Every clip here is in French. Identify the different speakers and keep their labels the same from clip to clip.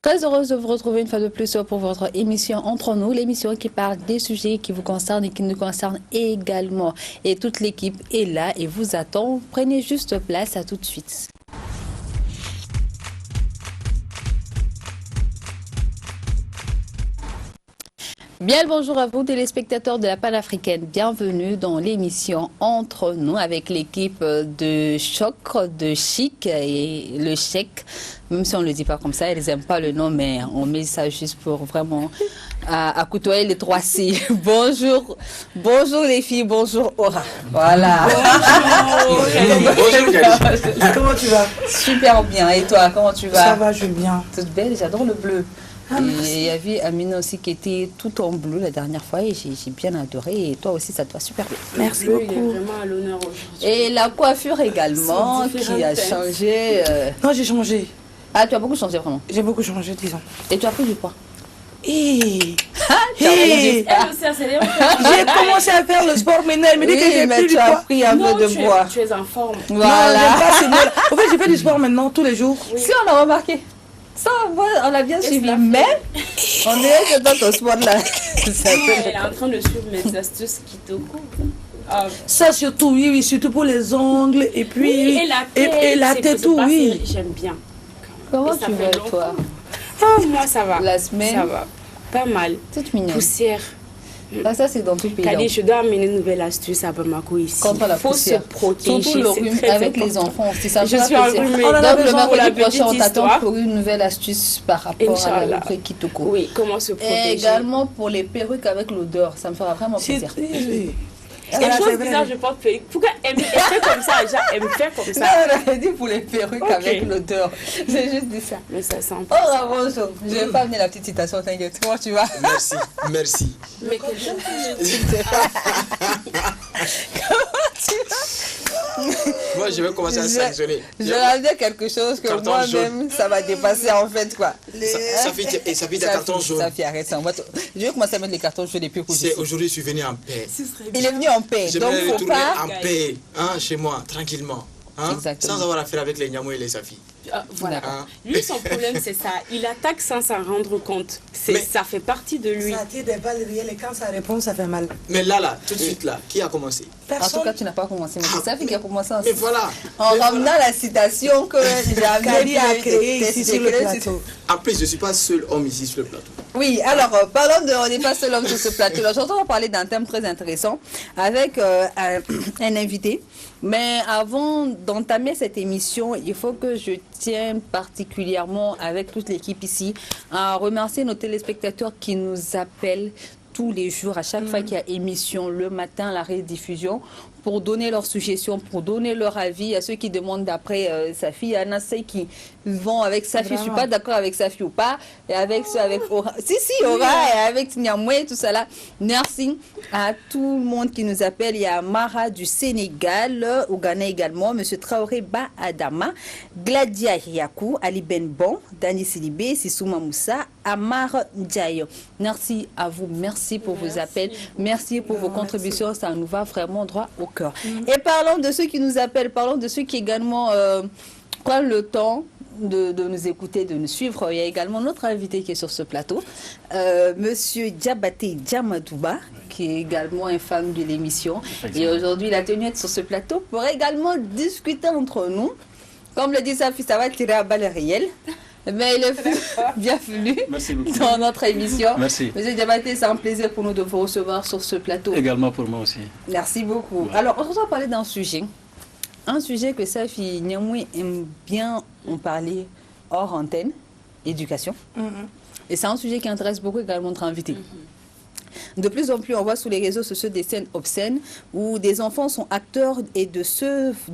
Speaker 1: Très heureuse de vous retrouver une fois de plus pour votre émission Entre nous, l'émission qui parle des sujets qui vous concernent et qui nous concernent également. Et toute l'équipe est là et vous attend. Prenez juste place, à tout de suite. Bien le bonjour à vous téléspectateurs de la Panafricaine, bienvenue dans l'émission Entre nous avec l'équipe de Choc, de Chic et le Chèque. Même si on ne le dit pas comme ça, ils n'aiment pas le nom, mais on met ça juste pour vraiment à côtoyer les 3 C. Bonjour, bonjour les filles, bonjour Aura. Voilà.
Speaker 2: Bonjour. Comment tu vas?
Speaker 1: Super bien, et toi, comment tu vas?
Speaker 2: Ça va, je vais bien.
Speaker 1: Toute belle, j'adore le bleu.
Speaker 2: Ah,
Speaker 1: et il y avait Amina aussi qui était tout en bleu la dernière fois et j'ai bien adoré. Et toi aussi, ça te va super bien.
Speaker 2: Merci
Speaker 3: bleu,
Speaker 2: beaucoup.
Speaker 3: Il est vraiment à l'honneur aujourd'hui.
Speaker 1: Et la coiffure également qui a changé.
Speaker 2: Non, j'ai changé.
Speaker 1: Ah, tu as beaucoup changé vraiment.
Speaker 2: J'ai beaucoup changé, disons.
Speaker 1: Et tu as pris du poids.
Speaker 2: Hey.
Speaker 1: Tu as pris du poids.
Speaker 3: Elle aussi, elle s'est
Speaker 2: J'ai commencé à faire le sport maintenant. Elle me dit que j'ai
Speaker 1: mais
Speaker 2: plus du
Speaker 1: tu as
Speaker 2: poids.
Speaker 1: pris un peu de poids.
Speaker 3: Tu es en forme.
Speaker 2: Non,
Speaker 1: Voilà.
Speaker 2: j'aime pas ces mots-là. En fait, je fais du sport maintenant tous les jours.
Speaker 1: Si on a remarqué. Ça, on l'a bien suivi.
Speaker 3: la
Speaker 1: Mais on est dans ton sport là.
Speaker 3: Elle est en train de suivre mes astuces Kitoko.
Speaker 2: Ça surtout, oui, oui, surtout pour les ongles et puis
Speaker 3: Oui, et la tête,
Speaker 2: tout, oui.
Speaker 3: J'aime bien.
Speaker 1: Comment
Speaker 3: Et ça
Speaker 1: tu
Speaker 3: fait
Speaker 1: vas
Speaker 3: longtemps.
Speaker 1: toi?
Speaker 3: Moi, ça va.
Speaker 1: La semaine.
Speaker 3: Ça va. Pas mal.
Speaker 1: Toute mignonne.
Speaker 3: Poussière.
Speaker 1: Ça c'est dans tout le pays.
Speaker 3: Kali, je dois amener une nouvelle astuce à Bamako ici.
Speaker 1: Contre la
Speaker 3: faut
Speaker 1: poussière.
Speaker 3: se protéger.
Speaker 1: Surtout le
Speaker 3: c'est
Speaker 1: rhume
Speaker 3: très
Speaker 1: avec
Speaker 3: important.
Speaker 1: les enfants aussi. Ça
Speaker 3: Je
Speaker 1: fera
Speaker 3: suis
Speaker 1: plaisir.
Speaker 3: enrhumée.
Speaker 2: On en a
Speaker 1: Donc le
Speaker 2: besoin pour la
Speaker 1: mercredi prochain, on
Speaker 3: petite
Speaker 1: t'attend
Speaker 3: histoire.
Speaker 1: pour une nouvelle astuce par rapport à la
Speaker 3: Inch'Allah.
Speaker 1: rubrique Kitoko.
Speaker 3: Oui, comment se
Speaker 1: Et
Speaker 3: protéger.
Speaker 1: également pour les perruques avec l'odeur. Ça me fera vraiment
Speaker 2: C'est
Speaker 1: plaisir.
Speaker 3: Quelque chose bizarre, je porte perruque. Pourquoi elle fait comme ça, elle me fait comme
Speaker 1: Non,
Speaker 3: ça.
Speaker 1: on avait dit pour les perruques
Speaker 3: Ok.
Speaker 1: avec l'odeur. J'ai juste dit ça.
Speaker 3: Mais ça sent
Speaker 1: Oh,
Speaker 3: pas.
Speaker 1: bonjour. Je vais pas amener la petite citation, t'inquiète. Comment tu vas?
Speaker 4: Merci, merci.
Speaker 3: Mais quelqu'un
Speaker 4: Moi, je vais commencer à sanctionner.
Speaker 1: Je vais dire quelque chose que
Speaker 4: Carton
Speaker 1: moi-même, ça va dépasser en fait quoi.
Speaker 4: Ça fait des cartons jaunes.
Speaker 1: Ça fait arrête ça. Je vais commencer à mettre les cartons jaunes depuis que
Speaker 4: C'est aujourd'hui, je suis venu en paix.
Speaker 1: il est venu en paix. Donc
Speaker 4: J'aimerais
Speaker 1: faut
Speaker 4: retourner
Speaker 1: pas.
Speaker 4: en paix, hein, chez moi, tranquillement. Hein,
Speaker 1: Exactement.
Speaker 4: sans avoir affaire avec les Niamou et les Safi.
Speaker 3: Voilà.
Speaker 4: Hein.
Speaker 3: Lui, son problème, c'est ça. Il attaque sans s'en rendre compte.
Speaker 4: Mais-
Speaker 3: Ça fait partie de lui.
Speaker 2: Ça tire des balles réelles et quand ça répond, ça fait mal.
Speaker 4: Mais là, tout de suite, là, qui a commencé?
Speaker 1: En tout
Speaker 2: Personne.
Speaker 1: cas, tu n'as pas commencé. Mais c'est Safi qui a commencé
Speaker 4: Mais voilà.
Speaker 1: en
Speaker 4: Mais
Speaker 1: ramenant
Speaker 4: voilà.
Speaker 1: la citation que
Speaker 2: Kali a
Speaker 1: j'avais
Speaker 2: créé ici sur le plateau.
Speaker 4: En plus, je ne suis pas seul homme ici sur le plateau.
Speaker 1: Oui, alors parlons de. On n'est pas seul homme sur ce plateau. Aujourd'hui, on va parler d'un thème très intéressant avec un invité. Mais avant d'entamer cette émission, il faut que je tienne particulièrement avec toute l'équipe ici à remercier nos téléspectateurs qui nous appellent tous les jours, à chaque fois qu'il y a émission, le matin, la rediffusion, pour donner leurs suggestions, pour donner leur avis à ceux qui demandent d'après sa fille. Il y en a ceux qui vont avec sa fille, je ne suis pas d'accord avec sa fille ou pas, et avec ceux avec Aura. Si, Aura, et avec Niamoué, tout ça là. Merci à tout le monde qui nous appelle. Il y a Mara du Sénégal, au Ghana également, M. Traoré Ba Adama, Gladia Yakou, Ali Benbon, Dani Silibé, Sissouma Moussa, Amar Ndiaye. Merci à vous, merci pour vos appels, merci pour vos contributions, ça nous va vraiment droit au cœur. Et parlons de ceux qui nous appellent, parlons de ceux qui également prennent le temps de nous écouter, de nous suivre. Il y a également notre invité qui est sur ce plateau, Monsieur Diabaté Diamadouba, qui est également un fan de l'émission. Et aujourd'hui, il a tenu à être sur ce plateau pour également discuter entre nous. Comme le dit Safi, ça va tirer à balles réelles. Mais il est bienvenue dans notre émission.
Speaker 5: Merci.
Speaker 1: Monsieur Diabaté, c'est un plaisir pour nous de vous recevoir sur ce plateau.
Speaker 5: Également pour moi aussi.
Speaker 1: Merci beaucoup. Alors, on va parler d'un sujet. Un sujet que Safi Niamoué aime bien en parler hors antenne, éducation. Et c'est un sujet qui intéresse beaucoup également notre invité. De plus en plus, on voit sur les réseaux sociaux des scènes obscènes où des enfants sont acteurs et de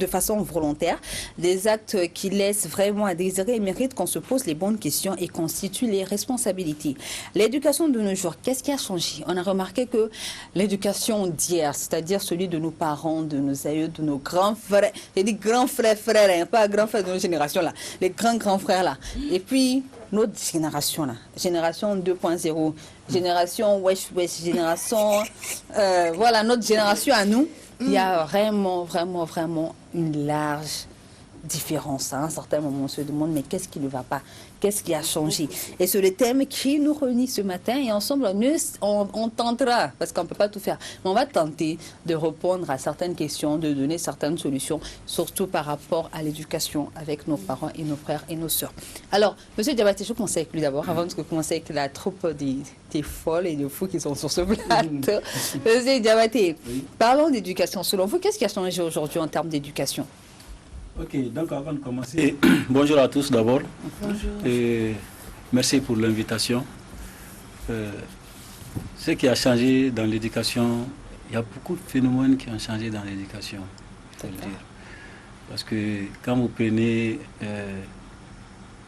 Speaker 1: façon volontaire, des actes qui laissent vraiment à désirer et méritent qu'on se pose les bonnes questions et qu'on situe les responsabilités. L'éducation de nos jours, qu'est-ce qui a changé? On a remarqué que l'éducation d'hier, c'est-à-dire celui de nos parents, de nos aïeux, de nos grands frères, j'ai dit grands frères, hein, pas grands frères de nos générations là, les grands frères là. Et puis, notre génération là, génération 2.0, génération wesh, génération, voilà, notre génération à nous, il y a vraiment une large différence. À un certain moment, on se demande, mais qu'est-ce qui ne va pas? Qu'est-ce qui a changé? Et c'est le thème qui nous réunit ce matin. Et ensemble, on tentera, parce qu'on ne peut pas tout faire, mais on va tenter de répondre à certaines questions, de donner certaines solutions, surtout par rapport à l'éducation avec nos parents et nos frères et nos sœurs. Alors, Monsieur Diabaté, je commence avec lui d'abord, avant de commencer avec la troupe des folles et des fous qui sont sur ce plateau. Monsieur Diabaté, parlons d'éducation. Selon vous, qu'est-ce qui a changé aujourd'hui en termes d'éducation?
Speaker 5: Ok, donc avant de commencer, bonjour à tous d'abord.
Speaker 2: Bonjour.
Speaker 5: Et merci pour l'invitation. Ce qui a changé dans l'éducation, il y a beaucoup de phénomènes qui ont changé dans l'éducation, il faut le dire. Parce que quand vous prenez,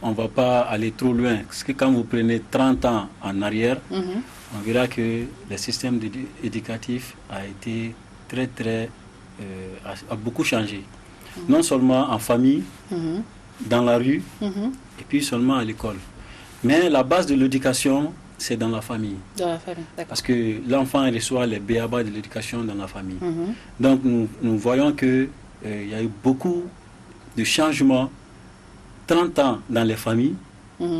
Speaker 5: on ne va pas aller trop loin, parce que quand vous prenez 30 ans en arrière, on verra que le système éducatif a été a beaucoup changé. Non seulement en famille, dans la rue, et puis seulement à l'école. Mais la base de l'éducation, c'est dans la famille.
Speaker 1: Dans la famille, d'accord.
Speaker 5: Parce que l'enfant reçoit les b.a.-ba de l'éducation dans la famille. Donc nous voyons qu'il y a eu beaucoup de changements, 30 ans dans les familles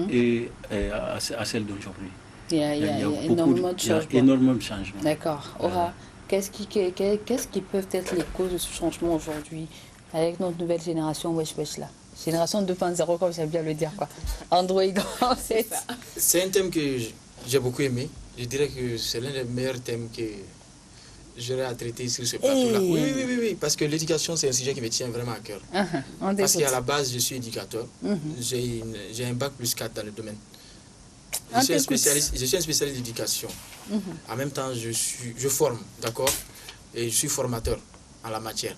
Speaker 5: et à celle d'aujourd'hui.
Speaker 1: Il y a énormément de changements.
Speaker 5: Énormément de changements.
Speaker 1: D'accord. Aura, qu'est-ce qui peuvent être les causes de ce changement aujourd'hui avec notre nouvelle génération Wesh Wesh là? Génération 2.0, comme j'aime bien le dire, quoi. Android,
Speaker 4: c'est un thème que j'ai beaucoup aimé. Je dirais que c'est l'un des meilleurs thèmes que j'aurais à traiter sur ce plateau-là. Oui, parce que l'éducation, c'est un sujet qui me tient vraiment à cœur. Parce qu'à la base, je suis éducateur. J'ai un bac plus 4 dans le domaine. Je suis un spécialiste d'éducation. En même temps, je forme, d'accord? Et je suis formateur en la matière.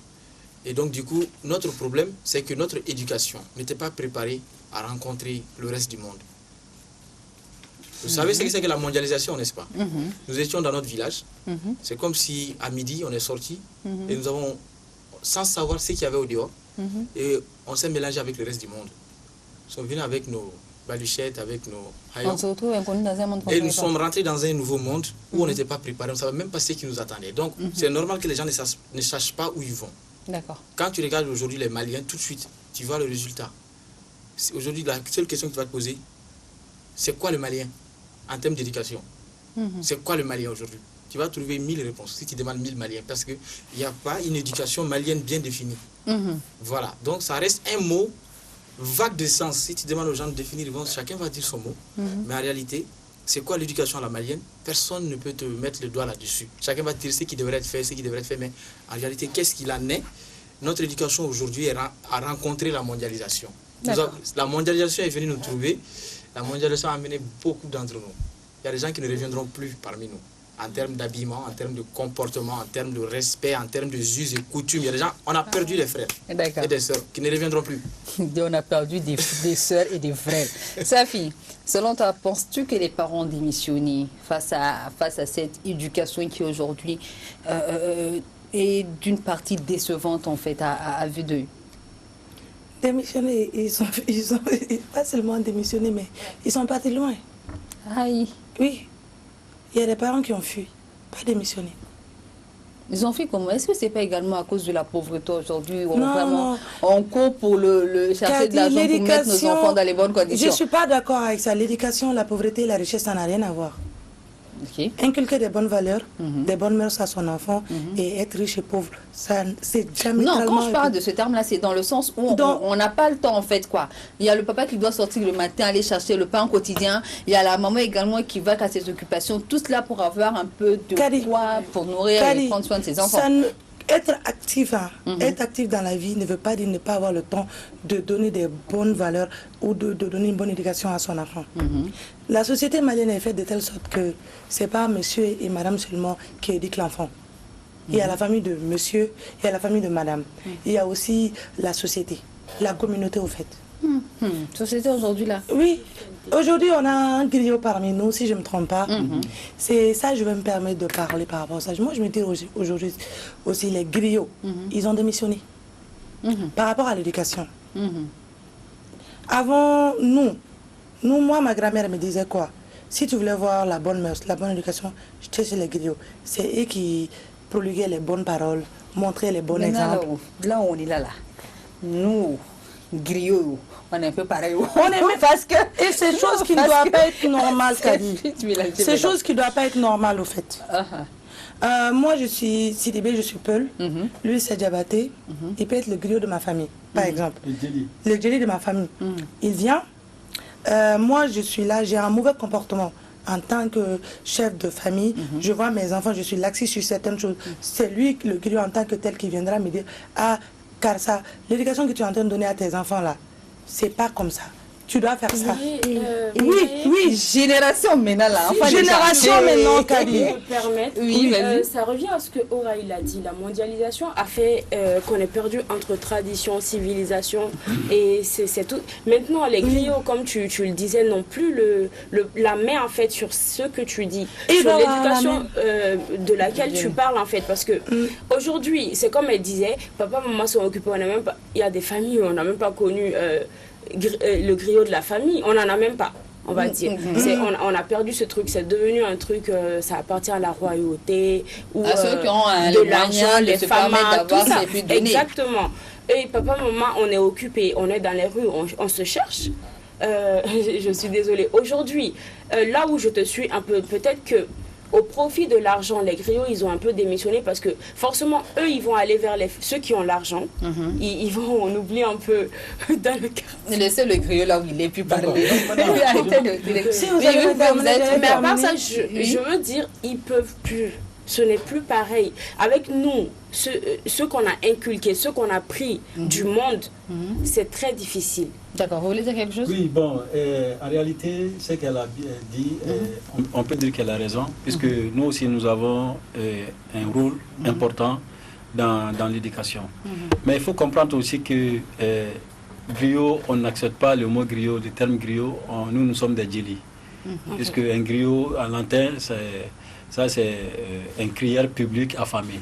Speaker 4: Et donc, du coup, notre problème, c'est que notre éducation n'était pas préparée à rencontrer le reste du monde. Vous savez ce que c'est que la mondialisation, n'est-ce pas? Nous étions dans notre village. C'est comme si, à midi, on est sorti et nous avons, sans savoir ce qu'il y avait au dehors, et on s'est mélangé avec le reste du monde. Nous sommes venus avec nos baluchettes, avec nos haillons.
Speaker 1: On se retrouve inconnu dans un monde.
Speaker 4: Et nous sommes rentrés dans un nouveau monde où on n'était pas préparés, on ne savait même pas ce qui nous attendait. Donc, c'est normal que les gens ne sachent pas où ils vont.
Speaker 1: D'accord.
Speaker 4: Quand tu regardes aujourd'hui les Maliens, tout de suite, tu vois le résultat. Aujourd'hui, la seule question que tu vas te poser, c'est quoi le Malien en termes d'éducation? C'est quoi le Malien aujourd'hui? Tu vas trouver 1000 réponses si tu demandes 1000 Maliens, parce qu'il n'y a pas une éducation malienne bien définie. Voilà, donc ça reste un mot vague de sens. Si tu demandes aux gens de définir, chacun va dire son mot. Mais en réalité, c'est quoi l'éducation à la malienne? Personne ne peut te mettre le doigt là-dessus. Chacun va te dire ce qui devrait être fait, ce qui devrait être fait. Mais en réalité, qu'est-ce qu'il en est? Notre éducation aujourd'hui a rencontré la mondialisation. La mondialisation est venue nous trouver. La mondialisation a amené beaucoup d'entre nous. Il y a des gens qui ne reviendront plus parmi nous. En termes d'habillement, en termes de comportement, en termes de respect, en termes de us et coutumes. Il y a des gens, on a perdu des frères et des sœurs qui ne reviendront plus.
Speaker 1: On a perdu des sœurs et des frères. Safi, selon toi, penses-tu que les parents ont démissionné face à cette éducation qui aujourd'hui est d'une partie décevante en fait à vue d'œil?
Speaker 2: Démissionner, ils ont pas seulement démissionné, mais ils sont partis loin.
Speaker 1: Aïe.
Speaker 2: Oui. Il y a des parents qui ont fui, pas démissionné.
Speaker 1: Ils ont fait comment? Est-ce que ce n'est pas également à cause de la pauvreté aujourd'hui?
Speaker 2: Non.
Speaker 1: On court pour chercher de l'argent pour mettre nos enfants dans les bonnes conditions.
Speaker 2: Je ne suis pas d'accord avec ça. L'éducation, la pauvreté et la richesse, ça n'a rien à voir. Inculquer des bonnes valeurs, des bonnes mœurs à son enfant et être riche et pauvre, ça c'est jamais.
Speaker 1: Non, quand je parle de ce terme-là, c'est dans le sens où on n'a pas le temps en fait quoi. Il y a le papa qui doit sortir le matin, aller chercher le pain quotidien. Il y a la maman également qui va à ses occupations. Tout cela pour avoir un peu de quoi pour nourrir et prendre soin de ses enfants.
Speaker 2: Être actif, être actif dans la vie ne veut pas dire ne pas avoir le temps de donner des bonnes valeurs ou de donner une bonne éducation à son enfant. La société malienne est faite de telle sorte que ce n'est pas monsieur et madame seulement qui éduquent l'enfant. Il y a la famille de monsieur, il y a la famille de madame. Il y a aussi la société, la communauté au fait.
Speaker 1: Société aujourd'hui là?
Speaker 2: Oui. Aujourd'hui, on a un griot parmi nous, si je ne me trompe pas. C'est ça, je vais me permettre de parler par rapport à ça. Moi, je me dis aujourd'hui aussi, les griots, ils ont démissionné par rapport à l'éducation. Avant, moi, ma grand-mère me disait quoi? Si tu voulais voir la bonne mœurs, la bonne éducation, j'étais chez les griots. C'est eux qui promulguaient les bonnes paroles, montraient les bons exemples.
Speaker 1: Là où on est là. Nous, griot, on est un peu pareil.
Speaker 2: On est
Speaker 1: parce que...
Speaker 2: Et c'est chose qui ne doit pas être normale, Kadi. C'est chose qui ne doit pas être normale, au fait. Moi, je suis Sidibé, je suis Peul. Lui, c'est Diabaté. Il peut être le griot de ma famille, par exemple. Le djeli de ma famille. Il vient. Moi, je suis là, j'ai un mauvais comportement. En tant que chef de famille, je vois mes enfants, je suis laxiste sur certaines choses. C'est lui, le griot, en tant que tel, qui viendra me dire, ah, car ça, l'éducation que tu es en train de donner à tes enfants là, c'est pas comme ça. Tu dois faire ça. Oui.
Speaker 1: Génération maintenant là.
Speaker 2: Enfin, génération maintenant, Kadi.
Speaker 3: Ça revient à ce que Ora il a dit. La mondialisation a fait qu'on est perdu entre tradition, civilisation et c'est tout. Maintenant, les griots, comme tu le disais, n'ont plus la main en fait sur ce que tu dis, sur l'éducation de laquelle tu parles en fait, parce que aujourd'hui, c'est comme elle disait, papa, maman sont occupés. Il y a des familles où on n'a même pas connu. Le griot de la famille, on n'en a même pas, on va dire. On a perdu ce truc, c'est devenu un truc, ça appartient à la royauté, ou
Speaker 1: à ceux qui ont
Speaker 3: de l'argent, les femmes, tout ça.
Speaker 1: Exactement.
Speaker 3: Et papa, maman, on est occupés, on est dans les rues, on se cherche. Je suis désolée. Aujourd'hui, là où je te suis un peu, peut-être que au profit de l'argent, les griots, ils ont un peu démissionné parce que forcément, eux, ils vont aller vers ceux qui ont l'argent. Ils vont, on oublie un peu dans le cas.
Speaker 1: Laissez le griot là où il est plus parlé.
Speaker 3: Mais à part ça, je veux dire, ils peuvent plus. Ce n'est plus pareil. Avec nous, ce qu'on a inculqué, ce qu'on a pris du monde, c'est très difficile.
Speaker 1: D'accord, vous voulez dire quelque chose?
Speaker 5: Oui, bon, en réalité, ce qu'elle a dit, on peut dire qu'elle a raison, puisque nous aussi, nous avons un rôle important dans l'éducation. Mais il faut comprendre aussi que griot, on n'accepte pas le mot griot, le terme griot, nous sommes des djeli. Puisque un griot, en latin, c'est un crieur public affamé.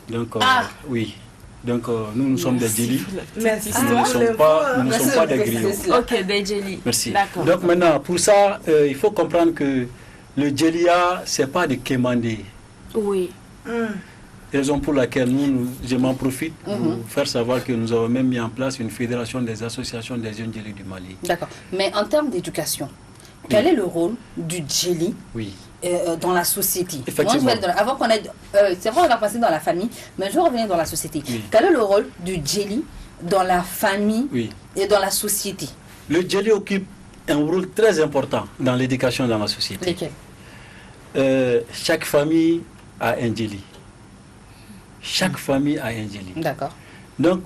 Speaker 5: Donc, oui. Donc, nous sommes des djeli.
Speaker 2: Merci.
Speaker 5: Nous ne sommes pas des griots.
Speaker 3: Ok, des djeli.
Speaker 5: Merci. Donc, maintenant, pour ça, il faut comprendre que le djelia, ce n'est pas de quémander.
Speaker 3: Oui.
Speaker 5: Raison pour laquelle je m'en profite pour faire savoir que nous avons même mis en place une fédération des associations des jeunes djelis du Mali.
Speaker 1: D'accord. Mais en termes d'éducation, quel est le rôle du djeli dans la société?
Speaker 5: Effectivement.
Speaker 1: Moi, avant qu'on ait... c'est vrai, on va passer dans la famille, mais je vais revenir dans la société. Quel est le rôle du djeli dans la famille et dans la société?
Speaker 5: Le djeli occupe un rôle très important dans l'éducation dans la société.
Speaker 1: Lesquels?
Speaker 5: Chaque famille a un djeli. Chaque famille a un djeli.
Speaker 1: D'accord.
Speaker 5: Donc,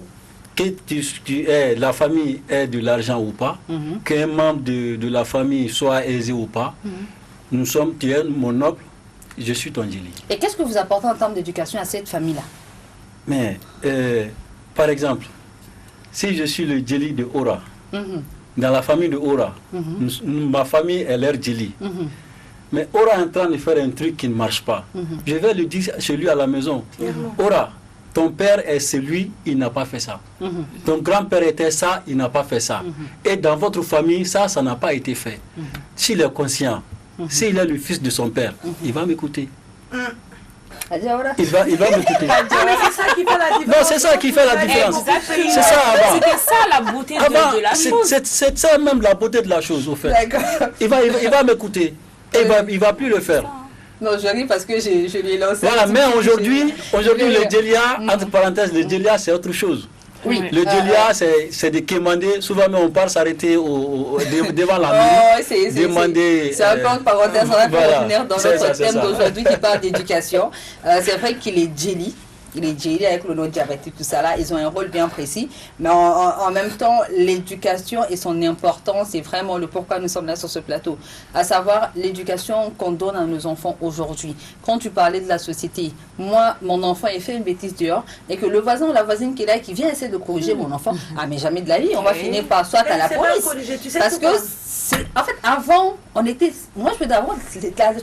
Speaker 5: que la famille ait de l'argent ou pas, qu'un membre de la famille soit aisé ou pas, tu es mon oncle, je suis ton djeli.
Speaker 1: Et qu'est-ce que vous apportez en termes d'éducation à cette famille-là?
Speaker 5: Mais, par exemple, si je suis le djeli de Ora, dans la famille de Ora, ma famille est leur djeli. Mais Ora est en train de faire un truc qui ne marche pas. Je vais le dire chez lui à la maison. Ora, ton père est celui, il n'a pas fait ça. Ton grand-père était ça, il n'a pas fait ça. Et dans votre famille, ça n'a pas été fait. S'il est conscient, s'il est le fils de son père, il va m'écouter. Il va m'écouter. Non, c'est ça qui fait la différence. C'est ça avant.
Speaker 3: C'était ça la beauté de la chose.
Speaker 5: C'est ça même la beauté de la chose, au fait. Il va m'écouter. Et il ne va plus le faire.
Speaker 1: Non, je ris parce que je lui ai lancé.
Speaker 5: Voilà, mais aujourd'hui, le djelia, entre parenthèses, le djelia, c'est autre chose.
Speaker 1: Oui.
Speaker 5: Le djelia, c'est de quémander. Souvent, on part s'arrêter devant la mairie. Demander.
Speaker 1: C'est un peu en parenthèse, on va revenir dans notre thème d'aujourd'hui qui parle d'éducation. C'est vrai qu'il est djeli. Il est djeli avec le diabète et tout ça là, ils ont un rôle bien précis, mais en même temps, l'éducation et son importance, c'est vraiment le pourquoi nous sommes là sur ce plateau, à savoir l'éducation qu'on donne à nos enfants aujourd'hui. Quand tu parlais de la société, moi, mon enfant, il fait une bêtise dehors, et que le voisin ou la voisine qui est là, qui vient essayer de corriger mon enfant, mais jamais de la vie, on va finir par soit à la police. Parce que, en fait, avant, moi je peux d'abord,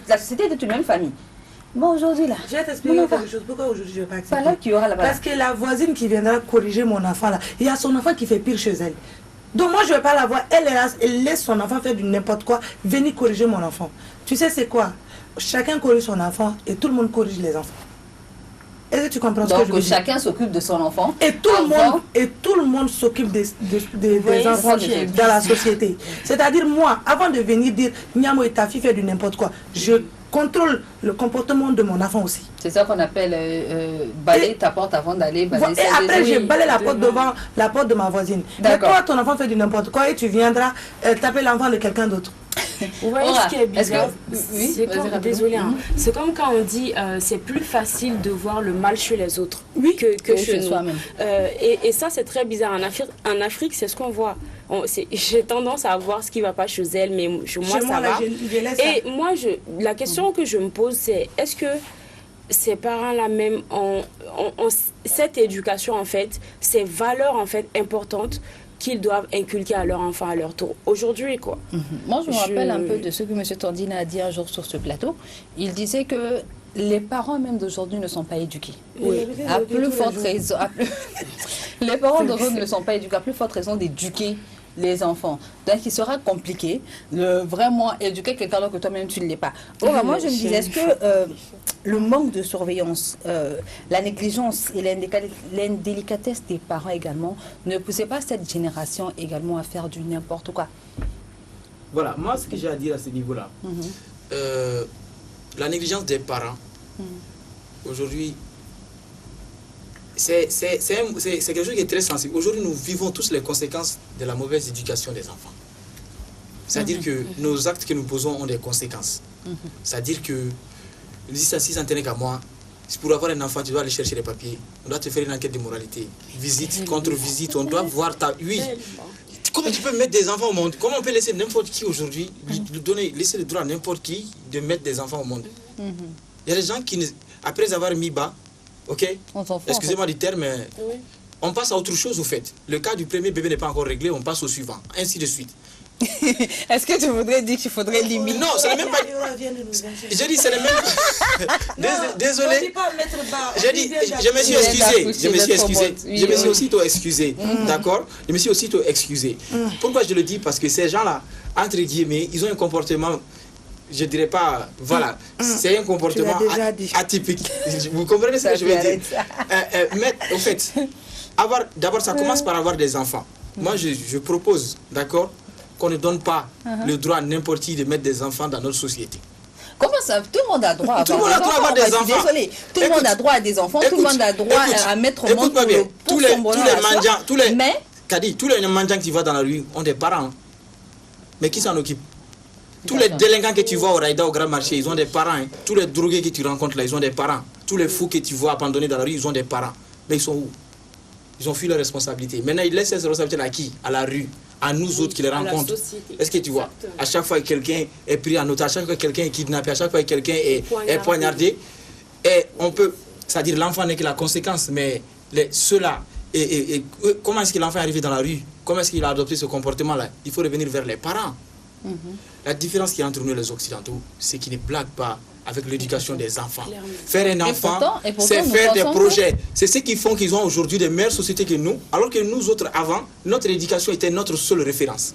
Speaker 1: la société était une même famille. Bon, aujourd'hui, là.
Speaker 2: Je vais t'expliquer quelque chose. Pourquoi aujourd'hui je ne vais pas accepter?
Speaker 1: Pas là qu'il y aura la
Speaker 2: Parce que la voisine qui viendra corriger mon enfant, là, il y a son enfant qui fait pire chez elle. Donc moi, je ne vais pas la voir. Elle laisse son enfant faire du n'importe quoi, venir corriger mon enfant. Tu sais, c'est quoi? Chacun corrige son enfant et tout le monde corrige les enfants. Est-ce que tu comprends ce que je veux
Speaker 1: Donc,
Speaker 2: dire?
Speaker 1: chacun s'occupe de son enfant.
Speaker 2: Et tout le monde s'occupe des enfants dans la société. C'est-à-dire, moi, avant de venir dire Niamo et ta fille fait du n'importe quoi, je contrôle le comportement de mon enfant aussi.
Speaker 1: C'est ça qu'on appelle balayer ta porte avant d'aller balayer
Speaker 2: Et après, je balaye la porte devant la porte de ma voisine. Mais toi, ton enfant fait du n'importe quoi et tu viendras taper l'enfant de quelqu'un d'autre.
Speaker 3: Vous voyez ce qui est bizarre,
Speaker 1: oui,
Speaker 3: désolé, hein. C'est comme quand on dit c'est plus facile de voir le mal chez les autres que chez soi-même. Et ça c'est très bizarre. En Afrique, c'est ce qu'on voit. J'ai tendance à voir ce qui ne va pas chez elle, mais chez moi ça va. Et moi, la question que je me pose, c'est est-ce que ces parents-là même ont cette éducation en fait, ces valeurs en fait importantes qu'ils doivent inculquer à leur enfant à leur tour aujourd'hui, quoi.
Speaker 1: Moi, je me rappelle un peu de ce que M. Tandina a dit un jour sur ce plateau. Il disait que les parents même d'aujourd'hui ne sont pas éduqués.
Speaker 2: Oui.
Speaker 1: À plus forte raison. Les parents d'aujourd'hui ne sont pas éduqués. À plus forte raison d'éduquer les enfants. Donc, il sera compliqué de vraiment éduquer quelqu'un alors que toi-même, tu ne l'es pas. Moi, je me disais, est-ce que le manque de surveillance, la négligence et l'indélicatesse des parents également ne poussaient pas cette génération également à faire du n'importe quoi?
Speaker 4: Voilà, moi, ce que j'ai à dire à ce niveau-là, la négligence des parents, aujourd'hui, c'est quelque chose qui est très sensible. Aujourd'hui, nous vivons tous les conséquences de la mauvaise éducation des enfants. C'est-à-dire que nos actes que nous posons ont des conséquences. C'est-à-dire que, si ça tenait qu'à moi, pour avoir un enfant, tu dois aller chercher les papiers. On doit te faire une enquête de moralité. Visite, contre-visite, on doit voir ta... Oui. Comment tu peux mettre des enfants au monde? Comment on peut laisser n'importe qui aujourd'hui, laisser le droit à n'importe qui de mettre des enfants au monde? Il y a des gens qui, après avoir mis bas, ok, excusez-moi du terme, mais on passe à autre chose au fait. Le cas du premier bébé n'est pas encore réglé, on passe au suivant, ainsi de suite.
Speaker 1: Est-ce que tu voudrais dire qu'il faudrait limiter?
Speaker 4: Non, ce n'est même pas... J'ai dit, ce n'est même pas... Désolé. J'ai dit, je me suis excusé. Je me suis aussitôt excusé. D'accord? Je me suis aussitôt excusé. Pourquoi je le dis? Parce que ces gens-là, entre guillemets, ils ont un comportement... Je dirais pas, voilà, c'est un comportement atypique. Vous comprenez ce que je veux dire? Mais au fait, d'abord ça commence par avoir des enfants. Moi je propose, d'accord, qu'on ne donne pas le droit à n'importe qui de mettre des enfants dans notre société.
Speaker 1: Comment ça? Tout le monde a droit à avoir
Speaker 4: des enfants.
Speaker 1: Désolé, tout le monde a droit à des enfants, tout le monde a droit à mettre au monde pour son bonheur.
Speaker 4: Tous les mendiants qui vont dans la rue ont des parents. Mais qui s'en occupe? Tous les délinquants que tu vois au Raïda, au Grand Marché, ils ont des parents. Hein. Tous les drogués que tu rencontres là, ils ont des parents. Tous les fous que tu vois abandonnés dans la rue, ils ont des parents. Mais ils sont où? Ils ont fui leurs responsabilités. Maintenant, ils laissent ces responsabilités à qui? À la rue. À nous autres qui les rencontrent. Est-ce que tu vois? À chaque fois que quelqu'un est pris en otage, à chaque fois que quelqu'un est kidnappé, à chaque fois que quelqu'un est poignardé, et on peut... C'est-à-dire l'enfant n'est que la conséquence, mais ceux-là... comment est-ce que l'enfant est arrivé dans la rue? Comment est-ce qu'il a adopté ce comportement-là? Il faut revenir vers les parents. La différence qu'il y a entre nous les Occidentaux, c'est qu'ils ne blaguent pas avec l'éducation des enfants. Faire un enfant, c'est faire des projets. C'est ce qui font qu'ils ont aujourd'hui des meilleures sociétés que nous, alors que nous autres, avant, notre éducation était notre seule référence.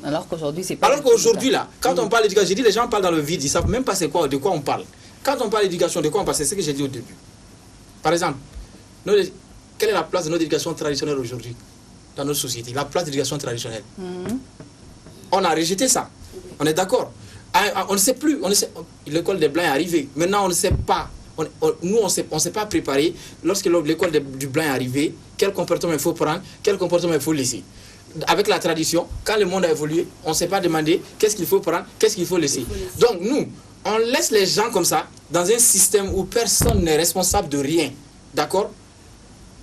Speaker 1: Alors qu'aujourd'hui, c'est pas...
Speaker 4: Alors qu'aujourd'hui, là, quand on parle d'éducation, j'ai dit les gens parlent dans le vide, ils ne savent même pas de quoi on parle. Quand on parle d'éducation, de quoi on parle? C'est ce que j'ai dit au début. Par exemple, quelle est la place de notre éducation traditionnelle aujourd'hui dans notre société? La place de l'éducation traditionnelle. On a rejeté ça. On est d'accord. On ne sait plus. L'école des Blancs est arrivée. Maintenant, on ne sait pas. Nous, on ne s'est pas préparé. Lorsque l'école du Blanc est arrivée, quel comportement il faut prendre, quel comportement il faut laisser. Avec la tradition, quand le monde a évolué, on ne s'est pas demandé qu'est-ce qu'il faut prendre, qu'est-ce qu'il faut laisser. Donc, nous, on laisse les gens comme ça, dans un système où personne n'est responsable de rien. D'accord?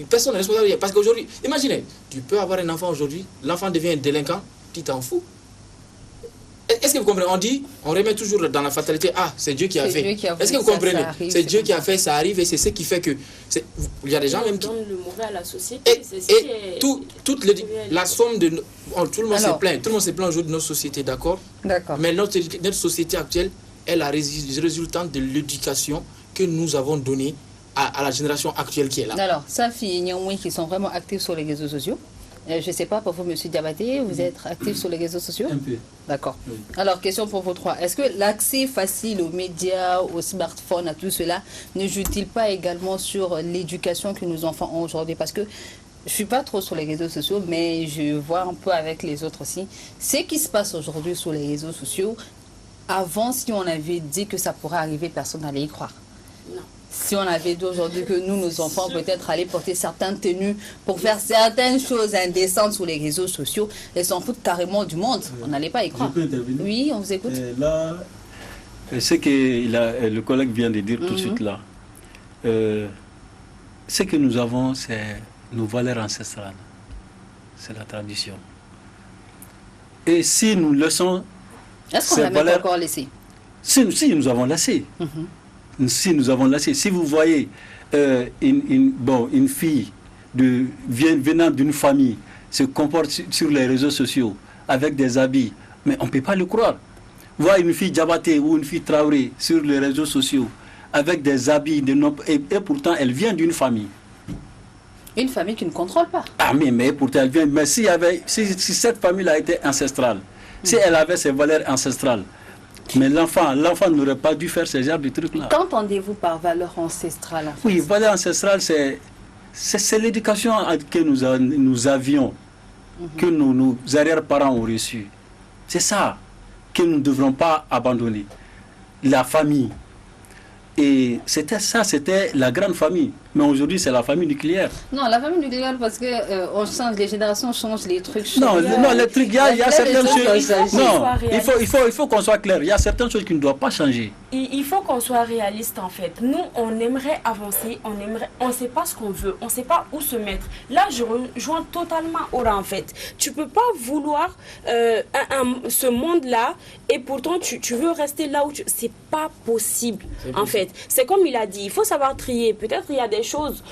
Speaker 4: Personne n'est responsable de rien. Parce qu'aujourd'hui, imaginez, tu peux avoir un enfant aujourd'hui, l'enfant devient un délinquant, tu t'en fous. Est-ce que vous comprenez? On remet toujours dans la fatalité, c'est Dieu qui a fait. Est-ce que vous comprenez? C'est Dieu qui a fait, ça arrive et c'est ce qui fait que... Il y a des gens même qui...
Speaker 3: On donne le mauvais à la société.
Speaker 4: La somme de... tout le monde se plaint. Tout le monde se plaint aujourd'hui de notre société, d'accord? Mais notre société actuelle est la résultante de l'éducation que nous avons donnée à la génération actuelle qui est là.
Speaker 1: Alors, Safi et Nyamoui qui sont vraiment actifs sur les réseaux sociaux, Je ne sais pas, pour vous, M. Diabaté, vous êtes actif sur les réseaux sociaux?
Speaker 5: Un peu.
Speaker 1: D'accord.
Speaker 5: Oui.
Speaker 1: Alors, question pour vous trois. Est-ce que l'accès facile aux médias, aux smartphones, à tout cela, ne joue-t-il pas également sur l'éducation que nos enfants ont aujourd'hui? Parce que je ne suis pas trop sur les réseaux sociaux, mais je vois un peu avec les autres aussi. Ce qui se passe aujourd'hui sur les réseaux sociaux, avant, si on avait dit que ça pourrait arriver, personne n'allait y croire.
Speaker 3: Non.
Speaker 1: Si on avait dit aujourd'hui que nous, nos enfants, peut-être allaient porter certaines tenues pour faire certaines choses indécentes sur les réseaux sociaux, ils s'en foutent carrément du monde. On n'allait pas y croire.
Speaker 5: Je peux intervenir?
Speaker 1: Oui, on vous écoute.
Speaker 5: Là, ce que le collègue vient de dire tout de suite là, ce que nous avons, c'est nos valeurs ancestrales. C'est la tradition. Et si nous laissons...
Speaker 1: Est-ce qu'on l'a même pas encore laissé?
Speaker 5: Si nous avons laissé. Si nous avons laissé. Si vous voyez une fille venant d'une famille se comporte sur les réseaux sociaux avec des habits, mais on ne peut pas le croire. Voir une fille Diabaté ou une fille Traoré sur les réseaux sociaux avec des habits, et pourtant elle vient d'une famille.
Speaker 1: Une famille qui ne contrôle pas.
Speaker 5: Ah mais pourtant elle vient. Mais si cette famille a été ancestrale, si elle avait ses valeurs ancestrales, mais l'enfant n'aurait pas dû faire ce genre de trucs-là.
Speaker 1: Qu'entendez-vous par valeurs ancestrales en fait?
Speaker 5: Oui, valeurs ancestrales, c'est l'éducation que nous avions, que nos arrière-parents ont reçu. C'est ça que nous ne devrons pas abandonner. La famille. Et c'était la grande famille. Mais aujourd'hui, c'est la famille nucléaire.
Speaker 1: Non, la famille nucléaire, parce que on change, les générations changent, les trucs changent.
Speaker 5: Non, les trucs, il y a certaines choses. Non, il faut qu'on soit clair. Il y a certaines choses qui ne doivent pas changer.
Speaker 3: Il faut qu'on soit réaliste en fait. Nous, on aimerait avancer, on ne sait pas ce qu'on veut, on ne sait pas où se mettre. Là, je rejoins totalement Aura en fait. Tu ne peux pas vouloir ce monde-là et pourtant tu veux rester là où tu... C'est pas possible en fait. C'est comme il a dit, il faut savoir trier. Peut-être il y a des choses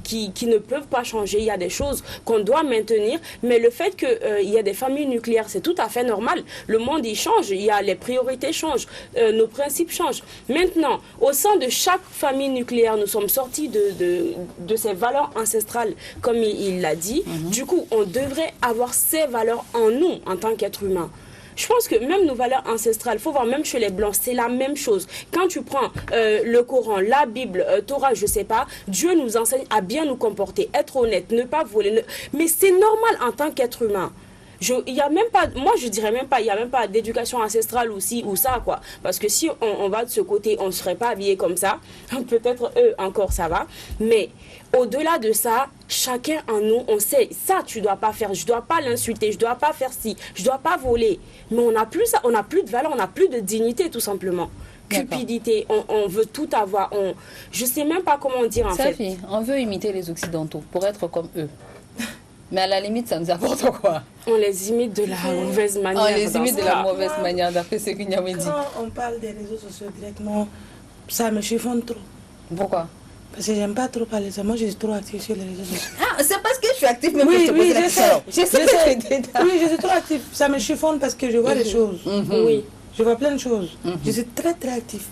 Speaker 3: qui ne peuvent pas changer, il y a des choses qu'on doit maintenir, mais le fait qu'il y ait des familles nucléaires, c'est tout à fait normal. Le monde, il change, les priorités changent, nos principes changent. Maintenant, au sein de chaque famille nucléaire, nous sommes sortis de ces valeurs ancestrales, comme il l'a dit. Du coup, on devrait avoir ces valeurs en nous, en tant qu'être humain. Je pense que même nos valeurs ancestrales, il faut voir même chez les Blancs, c'est la même chose. Quand tu prends le Coran, la Bible, Torah, je ne sais pas, Dieu nous enseigne à bien nous comporter, être honnête, ne pas voler. Mais c'est normal en tant qu'être humain. Il y a même pas, moi je dirais même pas, il n'y a même pas d'éducation ancestrale aussi ou ça quoi. Parce que si on va de ce côté, on ne serait pas habillé comme ça. Peut-être eux encore ça va. Mais au-delà de ça, chacun en nous, on sait, ça tu dois pas faire, je dois pas l'insulter, je dois pas faire ci, je dois pas voler. Mais on n'a plus ça, on n'a plus de valeur, on n'a plus de dignité tout simplement. Cupidité, on veut tout avoir. Je sais même pas comment dire en fait.
Speaker 1: On veut imiter les Occidentaux pour être comme eux. Mais à la limite, ça nous apporte quoi?
Speaker 3: On les imite de la mauvaise manière.
Speaker 1: On les imite de la mauvaise manière, d'après ce qu'il y a dit.
Speaker 2: Quand on parle des réseaux sociaux directement, ça me chiffonne trop.
Speaker 1: Pourquoi?
Speaker 2: Parce que j'aime pas trop parler ça. Moi, je suis trop active sur les réseaux sociaux.
Speaker 1: Ah, c'est parce que je suis active, même que je te pose la question.
Speaker 2: Oui, je suis trop active. Ça me chiffonne parce que je vois des choses.
Speaker 3: Oui.
Speaker 2: Je vois plein de choses. Je suis très, très active.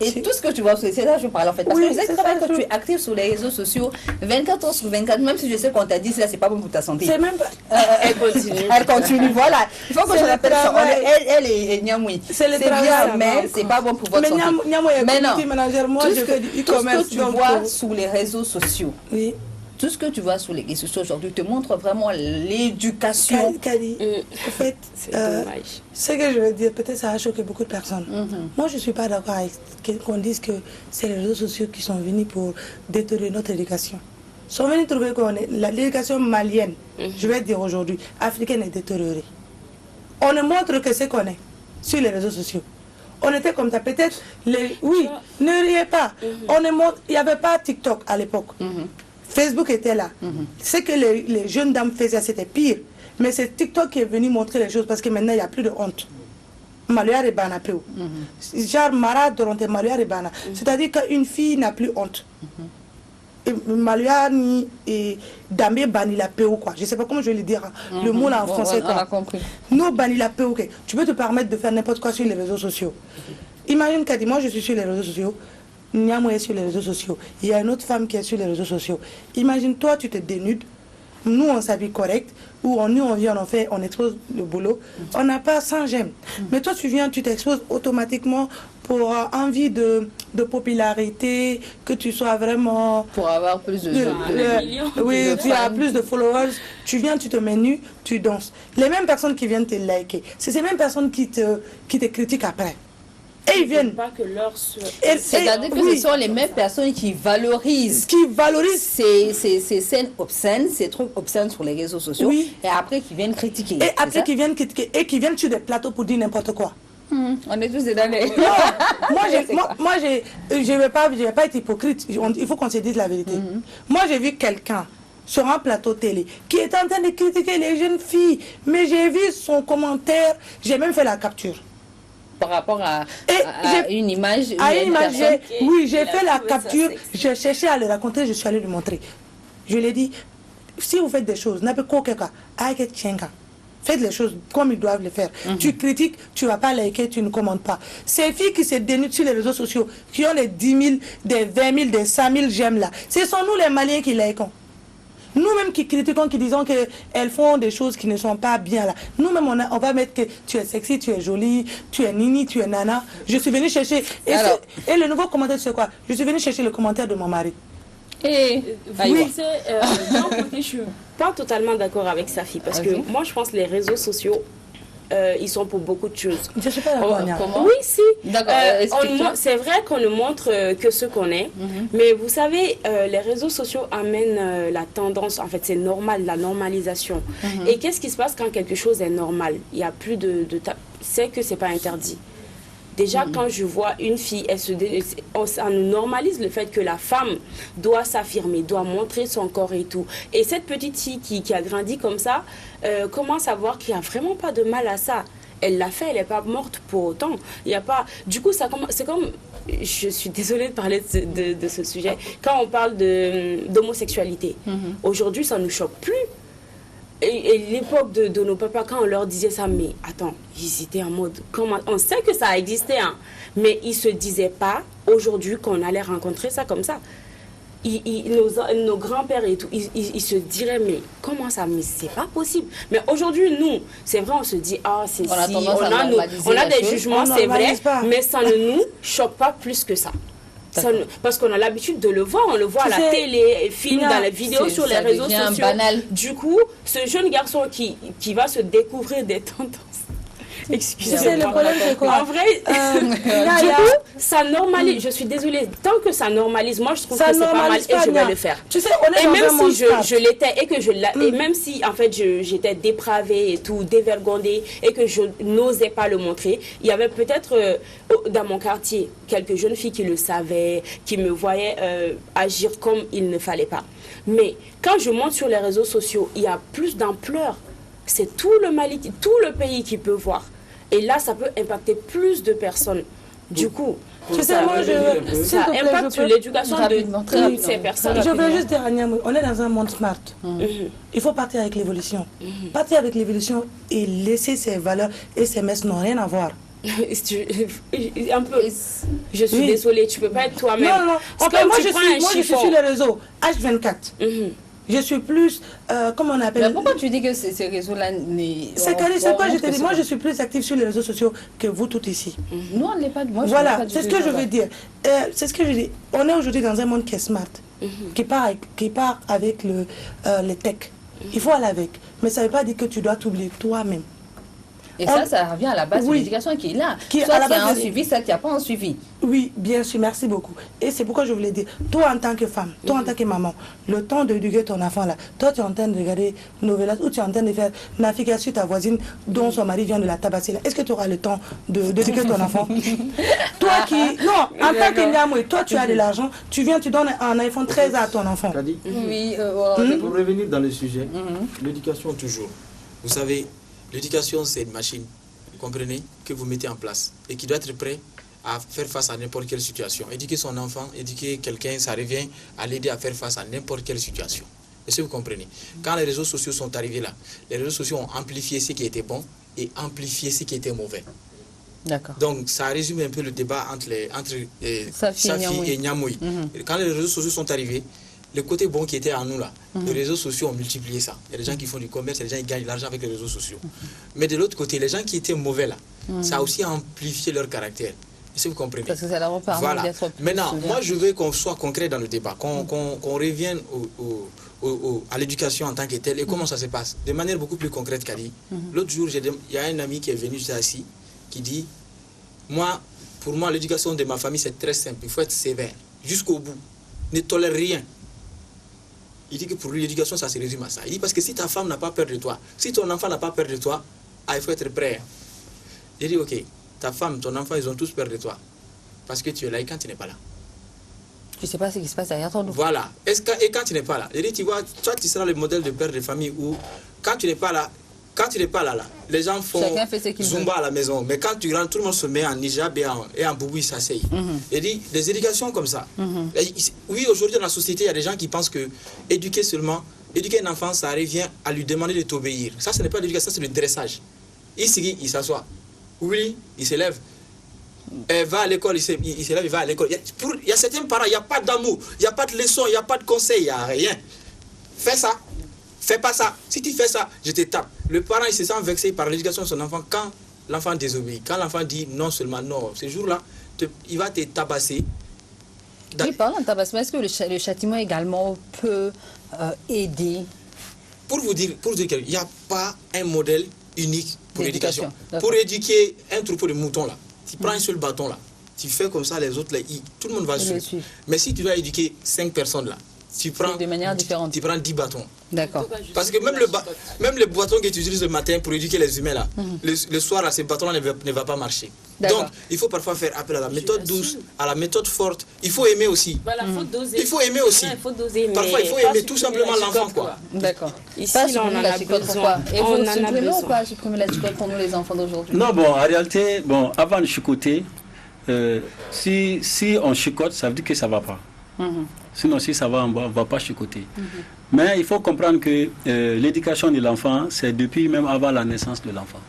Speaker 1: Et tout ce que tu vois, c'est là que je parle en fait. Parce que je sais que tu es active sur les réseaux sociaux 24 heures sur 24, même si je sais qu'on t'a dit ça, c'est pas bon pour ta santé.
Speaker 2: C'est même pas.
Speaker 1: Elle continue. Elle continue, voilà. Il faut que je rappelle ça. Elle est Niamoui. C'est bien, mais c'est pas bon pour votre santé. Mais non, tout ce que tu vois sur les réseaux sociaux.
Speaker 2: Oui.
Speaker 1: Tout ce que tu vois sur les réseaux sociaux aujourd'hui te montre vraiment l'éducation.
Speaker 2: En fait, ce que je veux dire, peut-être ça a choqué beaucoup de personnes. Moi, je ne suis pas d'accord avec qu'on dise que c'est les réseaux sociaux qui sont venus pour détruire notre éducation. Ils sont venus trouver que l'éducation malienne, je vais dire aujourd'hui, africaine est détériorée. On ne montre que ce qu'on est sur les réseaux sociaux. On était comme ça, peut-être, oui, ne riez pas. Il n'y avait pas TikTok à l'époque. Facebook était là. Ce que les jeunes dames faisaient, c'était pire. Mais c'est TikTok qui est venu montrer les choses parce que maintenant, il n'y a plus de honte. Maluar et Bana Peu. Genre, Mara Doronte, Maluar et Bana. C'est-à-dire qu'une fille n'a plus honte. Maluar ni Damé Bani la Peu, quoi. Je ne sais pas comment je vais le dire. Le mot là en français, quoi.
Speaker 1: On a compris.
Speaker 2: Nous, Bani la Peu, ok. Tu peux te permettre de faire n'importe quoi sur les réseaux sociaux. Imagine qu'elle dit, moi, je suis sur les réseaux sociaux. Niamo est sur les réseaux sociaux. Il y a une autre femme qui est sur les réseaux sociaux. Imagine, toi, tu te dénudes. nous on s'habille correct, ou on vient, on expose le boulot, on n'a pas 100 j'aime. Mais toi tu viens, tu t'exposes automatiquement pour envie de popularité, que tu sois vraiment...
Speaker 1: Pour avoir plus de gens.
Speaker 2: Oui, tu as plus de followers, tu viens, tu te mets nu, tu danses. Les mêmes personnes qui viennent te liker, c'est ces mêmes personnes qui te critiquent après. Et ils viennent.
Speaker 3: Pas que leur...
Speaker 1: C'est-à-dire que ce sont les mêmes personnes qui valorisent ces scènes obscènes, ces trucs obscènes sur les réseaux sociaux, et après qui viennent critiquer.
Speaker 2: Et après qui viennent critiquer, et qui viennent sur des plateaux pour dire n'importe quoi.
Speaker 1: On est tous des damnés.
Speaker 2: Moi, je vais pas être hypocrite. Il faut qu'on se dise la vérité. Moi, j'ai vu quelqu'un sur un plateau télé qui était en train de critiquer les jeunes filles. Mais j'ai vu son commentaire. J'ai même fait la capture.
Speaker 1: Par rapport à une image.
Speaker 2: Oui, j'ai fait la capture. J'ai cherché à le raconter. Je suis allée lui montrer. Je lui ai dit, si vous faites des choses, faites les choses comme ils doivent le faire. Tu critiques, tu ne vas pas liker, tu ne commentes pas. Ces filles qui se dénudent sur les réseaux sociaux, qui ont les 10 000, des 20 000, des 100 000 j'aime là, ce sont nous les Maliens qui likons. Nous-mêmes qui critiquons, qui disons qu'elles font des choses qui ne sont pas bien là. Nous-mêmes, on va mettre que tu es sexy, tu es jolie, tu es nini, tu es nana. Je suis venue chercher... Et le nouveau commentaire, c'est quoi? Je suis venue chercher le commentaire de mon mari.
Speaker 3: Oui, d'un côté, je suis pas totalement d'accord avec Safi parce que moi, je pense que les réseaux sociaux, ils sont pour beaucoup de choses.
Speaker 2: Je suis pas d'accord.
Speaker 3: Oui, si. C'est vrai qu'on ne montre que ce qu'on est, mais vous savez, les réseaux sociaux amènent la tendance, en fait, c'est normal, la normalisation. Et qu'est-ce qui se passe quand quelque chose est normal? Il n'y a plus c'est que c'est pas interdit. Déjà, quand je vois une fille, ça nous normalise le fait que la femme doit s'affirmer, doit montrer son corps et tout. Et cette petite fille qui a grandi comme ça, commence à voir qu'il n'y a vraiment pas de mal à ça. Elle l'a fait, elle n'est pas morte pour autant. Il y a pas... Du coup, c'est comme... Je suis désolée de parler de ce sujet. Quand on parle d'homosexualité, aujourd'hui, ça ne nous choque plus. Et l'époque de nos papas, quand on leur disait ça, mais attends, ils étaient en mode... On sait que ça existait, hein, mais ils ne se disaient pas aujourd'hui qu'on allait rencontrer ça comme ça. Nos grands-pères et tout, ils se diraient, mais comment ça? Mais c'est pas possible. Mais aujourd'hui, nous, c'est vrai, on se dit, c'est si, on a des jugements, c'est vrai, mais ça ne nous choque pas plus que ça. Parce qu'on a l'habitude de le voir, on le voit à la télé, film, dans les vidéos, sur les réseaux sociaux.
Speaker 1: Banal.
Speaker 3: Du coup, ce jeune garçon qui va se découvrir des tendances. Excusez-moi.
Speaker 2: Le problème, c'est quoi?
Speaker 3: En vrai, du coup, ça normalise. Je suis désolée. Tant que ça normalise, moi, je trouve que c'est pas mal et je vais le faire.
Speaker 2: Tu sais, on est
Speaker 3: et même si
Speaker 2: je
Speaker 3: l'étais et même si, en fait, j'étais dépravée et tout, dévergondée et que je n'osais pas le montrer, il y avait peut-être dans mon quartier quelques jeunes filles qui le savaient, qui me voyaient agir comme il ne fallait pas. Mais quand je monte sur les réseaux sociaux, il y a plus d'ampleur. C'est tout le Mali, tout le pays qui peut voir. Et là, ça peut impacter plus de personnes. Du coup, ça impacte sur l'éducation de toutes ces personnes.
Speaker 2: Je veux juste dire, on est dans un monde smart. Il faut partir avec l'évolution. Partir avec l'évolution et laisser ses valeurs et ses messes n'ont rien à voir.
Speaker 3: Un peu. Je suis désolée, tu peux pas être toi-même.
Speaker 2: Non. Moi, je suis sur les réseaux H24. Je suis plus, comment on appelle...
Speaker 1: Mais pourquoi tu dis que ces réseaux-là...
Speaker 2: C'est quoi je te dis? Moi, je suis plus active sur les réseaux sociaux que vous toutes ici.
Speaker 1: Nous, on n'est pas...
Speaker 2: Voilà, c'est ce que je veux dire. C'est ce que je dis. On est aujourd'hui dans un monde qui est smart, qui part avec les tech. Il faut aller avec. Mais ça ne veut pas dire que tu dois t'oublier toi-même.
Speaker 1: Et ça revient à la base de l'éducation qui est là. Soit qui a un suivi, soit qui n'a pas un suivi.
Speaker 2: Oui, bien sûr, merci beaucoup. Et c'est pourquoi je voulais dire, toi en tant que femme, toi en tant que maman, le temps d'éduquer ton enfant là, toi tu es en train de regarder Novelas ou tu es en train de faire naviguer sur ta voisine dont son mari vient de la tabasser là, est-ce que tu auras le temps d'éduquer ton enfant? Toi qui... Non, en tant que Niamoué, toi tu as de l'argent, tu viens, tu donnes un iPhone 13 à ton enfant.
Speaker 1: Oui,
Speaker 4: pour revenir dans le sujet, l'éducation toujours. Vous savez, l'éducation, c'est une machine, vous comprenez, que vous mettez en place et qui doit être prêt à faire face à n'importe quelle situation. Éduquer son enfant, éduquer quelqu'un, ça revient à l'aider à faire face à n'importe quelle situation. Est-ce que vous comprenez? Quand les réseaux sociaux sont arrivés là, les réseaux sociaux ont amplifié ce qui était bon et amplifié ce qui était mauvais.
Speaker 1: D'accord.
Speaker 4: Donc, ça résume un peu le débat entre Safi et Niamoué. Quand les réseaux sociaux sont arrivés, le côté bon qui était en nous là, les réseaux sociaux ont multiplié ça. Il y a des gens qui font du commerce, il y a des gens qui gagnent de l'argent avec les réseaux sociaux. Mais de l'autre côté, les gens qui étaient mauvais là, ça a aussi amplifié leur caractère. Est-ce que vous comprenez?
Speaker 1: Parce que ça leur permet
Speaker 4: voilà.
Speaker 1: d'être plus
Speaker 4: Maintenant,
Speaker 1: soudés.
Speaker 4: moi je veux qu'on soit concret dans le débat, qu'on revienne à l'éducation en tant que telle et comment ça se passe. De manière beaucoup plus concrète qu'a dit. L'autre jour, il y a un ami qui est venu, j'étais assis, qui dit, pour moi, l'éducation de ma famille, c'est très simple. Il faut être sévère, jusqu'au bout. Ne tolère rien. Il dit que pour lui, l'éducation, ça se résume à ça. Il dit parce que si ta femme n'a pas peur de toi, si ton enfant n'a pas peur de toi, il faut être prêt. Il dit, ok, ta femme, ton enfant, ils ont tous peur de toi. Parce que tu es là et quand tu n'es pas là.
Speaker 1: Tu ne sais pas ce qui se passe derrière ton dos.
Speaker 4: Voilà. Et quand tu n'es pas là, il dit, tu vois, toi, tu seras le modèle de père de famille où, quand tu n'es pas là, les gens font Zumba à la maison. Mais quand tu rentres, tout le monde se met en hijab et en boubou, il s'asseye. Il dit, des éducations comme ça. Oui, aujourd'hui, dans la société, il y a des gens qui pensent que éduquer un enfant, ça revient à lui demander de t'obéir. Ça, ce n'est pas l'éducation, c'est le dressage. Il s'assoit. Oui, il se lève. Va à l'école, il se lève, il va à l'école. Il y a certains parents, il n'y a pas d'amour, il n'y a pas de leçon, il n'y a pas de conseil, il n'y a rien. Fais ça. Fais pas ça. Si tu fais ça, je te tape. Le parent, il se sent vexé par l'éducation de son enfant quand l'enfant désobéit. Quand l'enfant dit non seulement non, ce jour-là, il va te tabasser.
Speaker 1: Oui, parlant de tabassement, est-ce que le châtiment également peut aider?
Speaker 4: Pour vous dire qu'il n'y a pas un modèle unique pour l'éducation.
Speaker 1: D'accord.
Speaker 4: Pour éduquer un troupeau de moutons, là, tu prends un seul bâton, là, tu fais comme ça, les autres, là, tout le monde va suivre. Mais si tu dois éduquer 5 personnes, là, tu prends
Speaker 1: de manière différente.
Speaker 4: Tu prends 10 bâtons.
Speaker 1: D'accord.
Speaker 4: Parce que même le bâton que tu utilises le matin pour éduquer les humains, là, le soir, là, ce bâton-là ne va pas marcher. Donc, il faut parfois faire appel à la méthode douce, à la méthode forte. Il faut aimer aussi.
Speaker 3: Voilà, faut doser.
Speaker 4: Il faut aimer aussi.
Speaker 3: Il faut doser,
Speaker 4: parfois, il faut aimer tout simplement l'enfant, quoi.
Speaker 1: D'accord.
Speaker 3: Ici,
Speaker 1: Pas
Speaker 3: là, on en
Speaker 1: la
Speaker 3: a
Speaker 1: chicotte,
Speaker 3: besoin.
Speaker 1: pourquoi? Et vous supprimez ou pas supprimer la chicotte pour nous, les enfants d'aujourd'hui?
Speaker 5: Non, bon, en réalité, avant de chicoter, si on chicote, ça veut dire que ça ne va pas. Sinon, si ça va, on ne va pas chicoter. Mais il faut comprendre que l'éducation de l'enfant, c'est depuis même avant la naissance de l'enfant.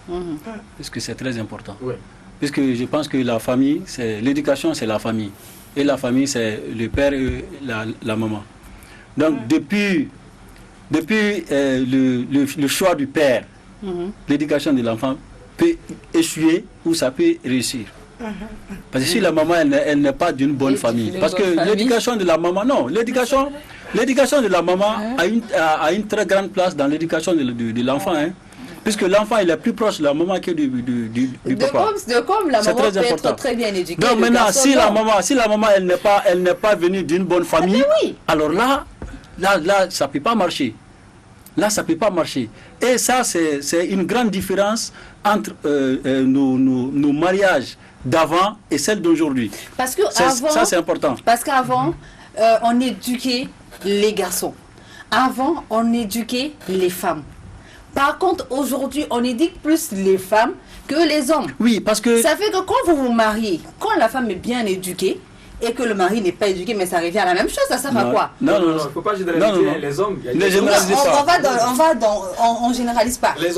Speaker 5: Parce que c'est très important. Ouais. Puisque je pense que la famille, l'éducation, c'est la famille. Et la famille, c'est le père et la maman. Donc, depuis le choix du père, l'éducation de l'enfant peut échouer ou ça peut réussir. Parce que si la maman, elle n'est pas d'une bonne famille. Parce que l'éducation de la maman, non, l'éducation de la maman a une très grande place dans l'éducation de l'enfant. Puisque l'enfant, il est plus proche de la maman que du papa.
Speaker 1: Comme la maman peut être très bien éduquée.
Speaker 5: Donc maintenant, si la maman, elle n'est pas venue d'une bonne famille, alors là, ça ne peut pas marcher. Là, ça ne peut pas marcher. Et ça, c'est une grande différence entre nos mariages d'avant et celle d'aujourd'hui.
Speaker 1: Parce que
Speaker 5: ça, c'est important.
Speaker 1: Parce qu'avant, on éduquait les garçons. Avant, on éduquait les femmes. Par contre, aujourd'hui, on éduque plus les femmes que les hommes.
Speaker 5: Oui, parce que...
Speaker 1: Ça fait que quand vous vous mariez, quand la femme est bien éduquée, et que le mari n'est pas éduqué, mais ça revient à la même chose, ça sert à quoi?
Speaker 6: Non, il ne faut pas généraliser les hommes.
Speaker 5: Ne généralisez pas.
Speaker 1: On ne généralise pas. Mais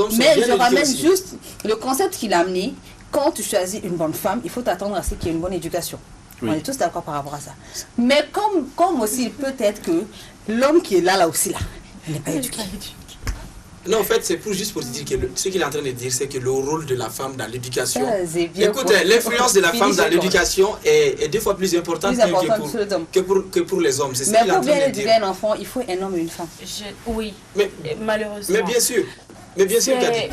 Speaker 1: je ramène juste le concept qu'il a amené. Quand tu choisis une bonne femme, il faut t'attendre à ce qu'il y ait une bonne éducation. Oui. On est tous d'accord par rapport à ça. Mais comme aussi peut-être que l'homme qui est là aussi, il n'est pas éduqué.
Speaker 4: Non, en fait, c'est juste pour dire que ce qu'il est en train de dire, c'est que le rôle de la femme dans l'éducation... Écoute, l'influence de la femme dans l'éducation est 2 fois plus importante que pour les hommes.
Speaker 1: Mais pour bien éduquer un enfant, il faut un homme et une femme.
Speaker 3: Oui, malheureusement.
Speaker 4: Mais bien sûr.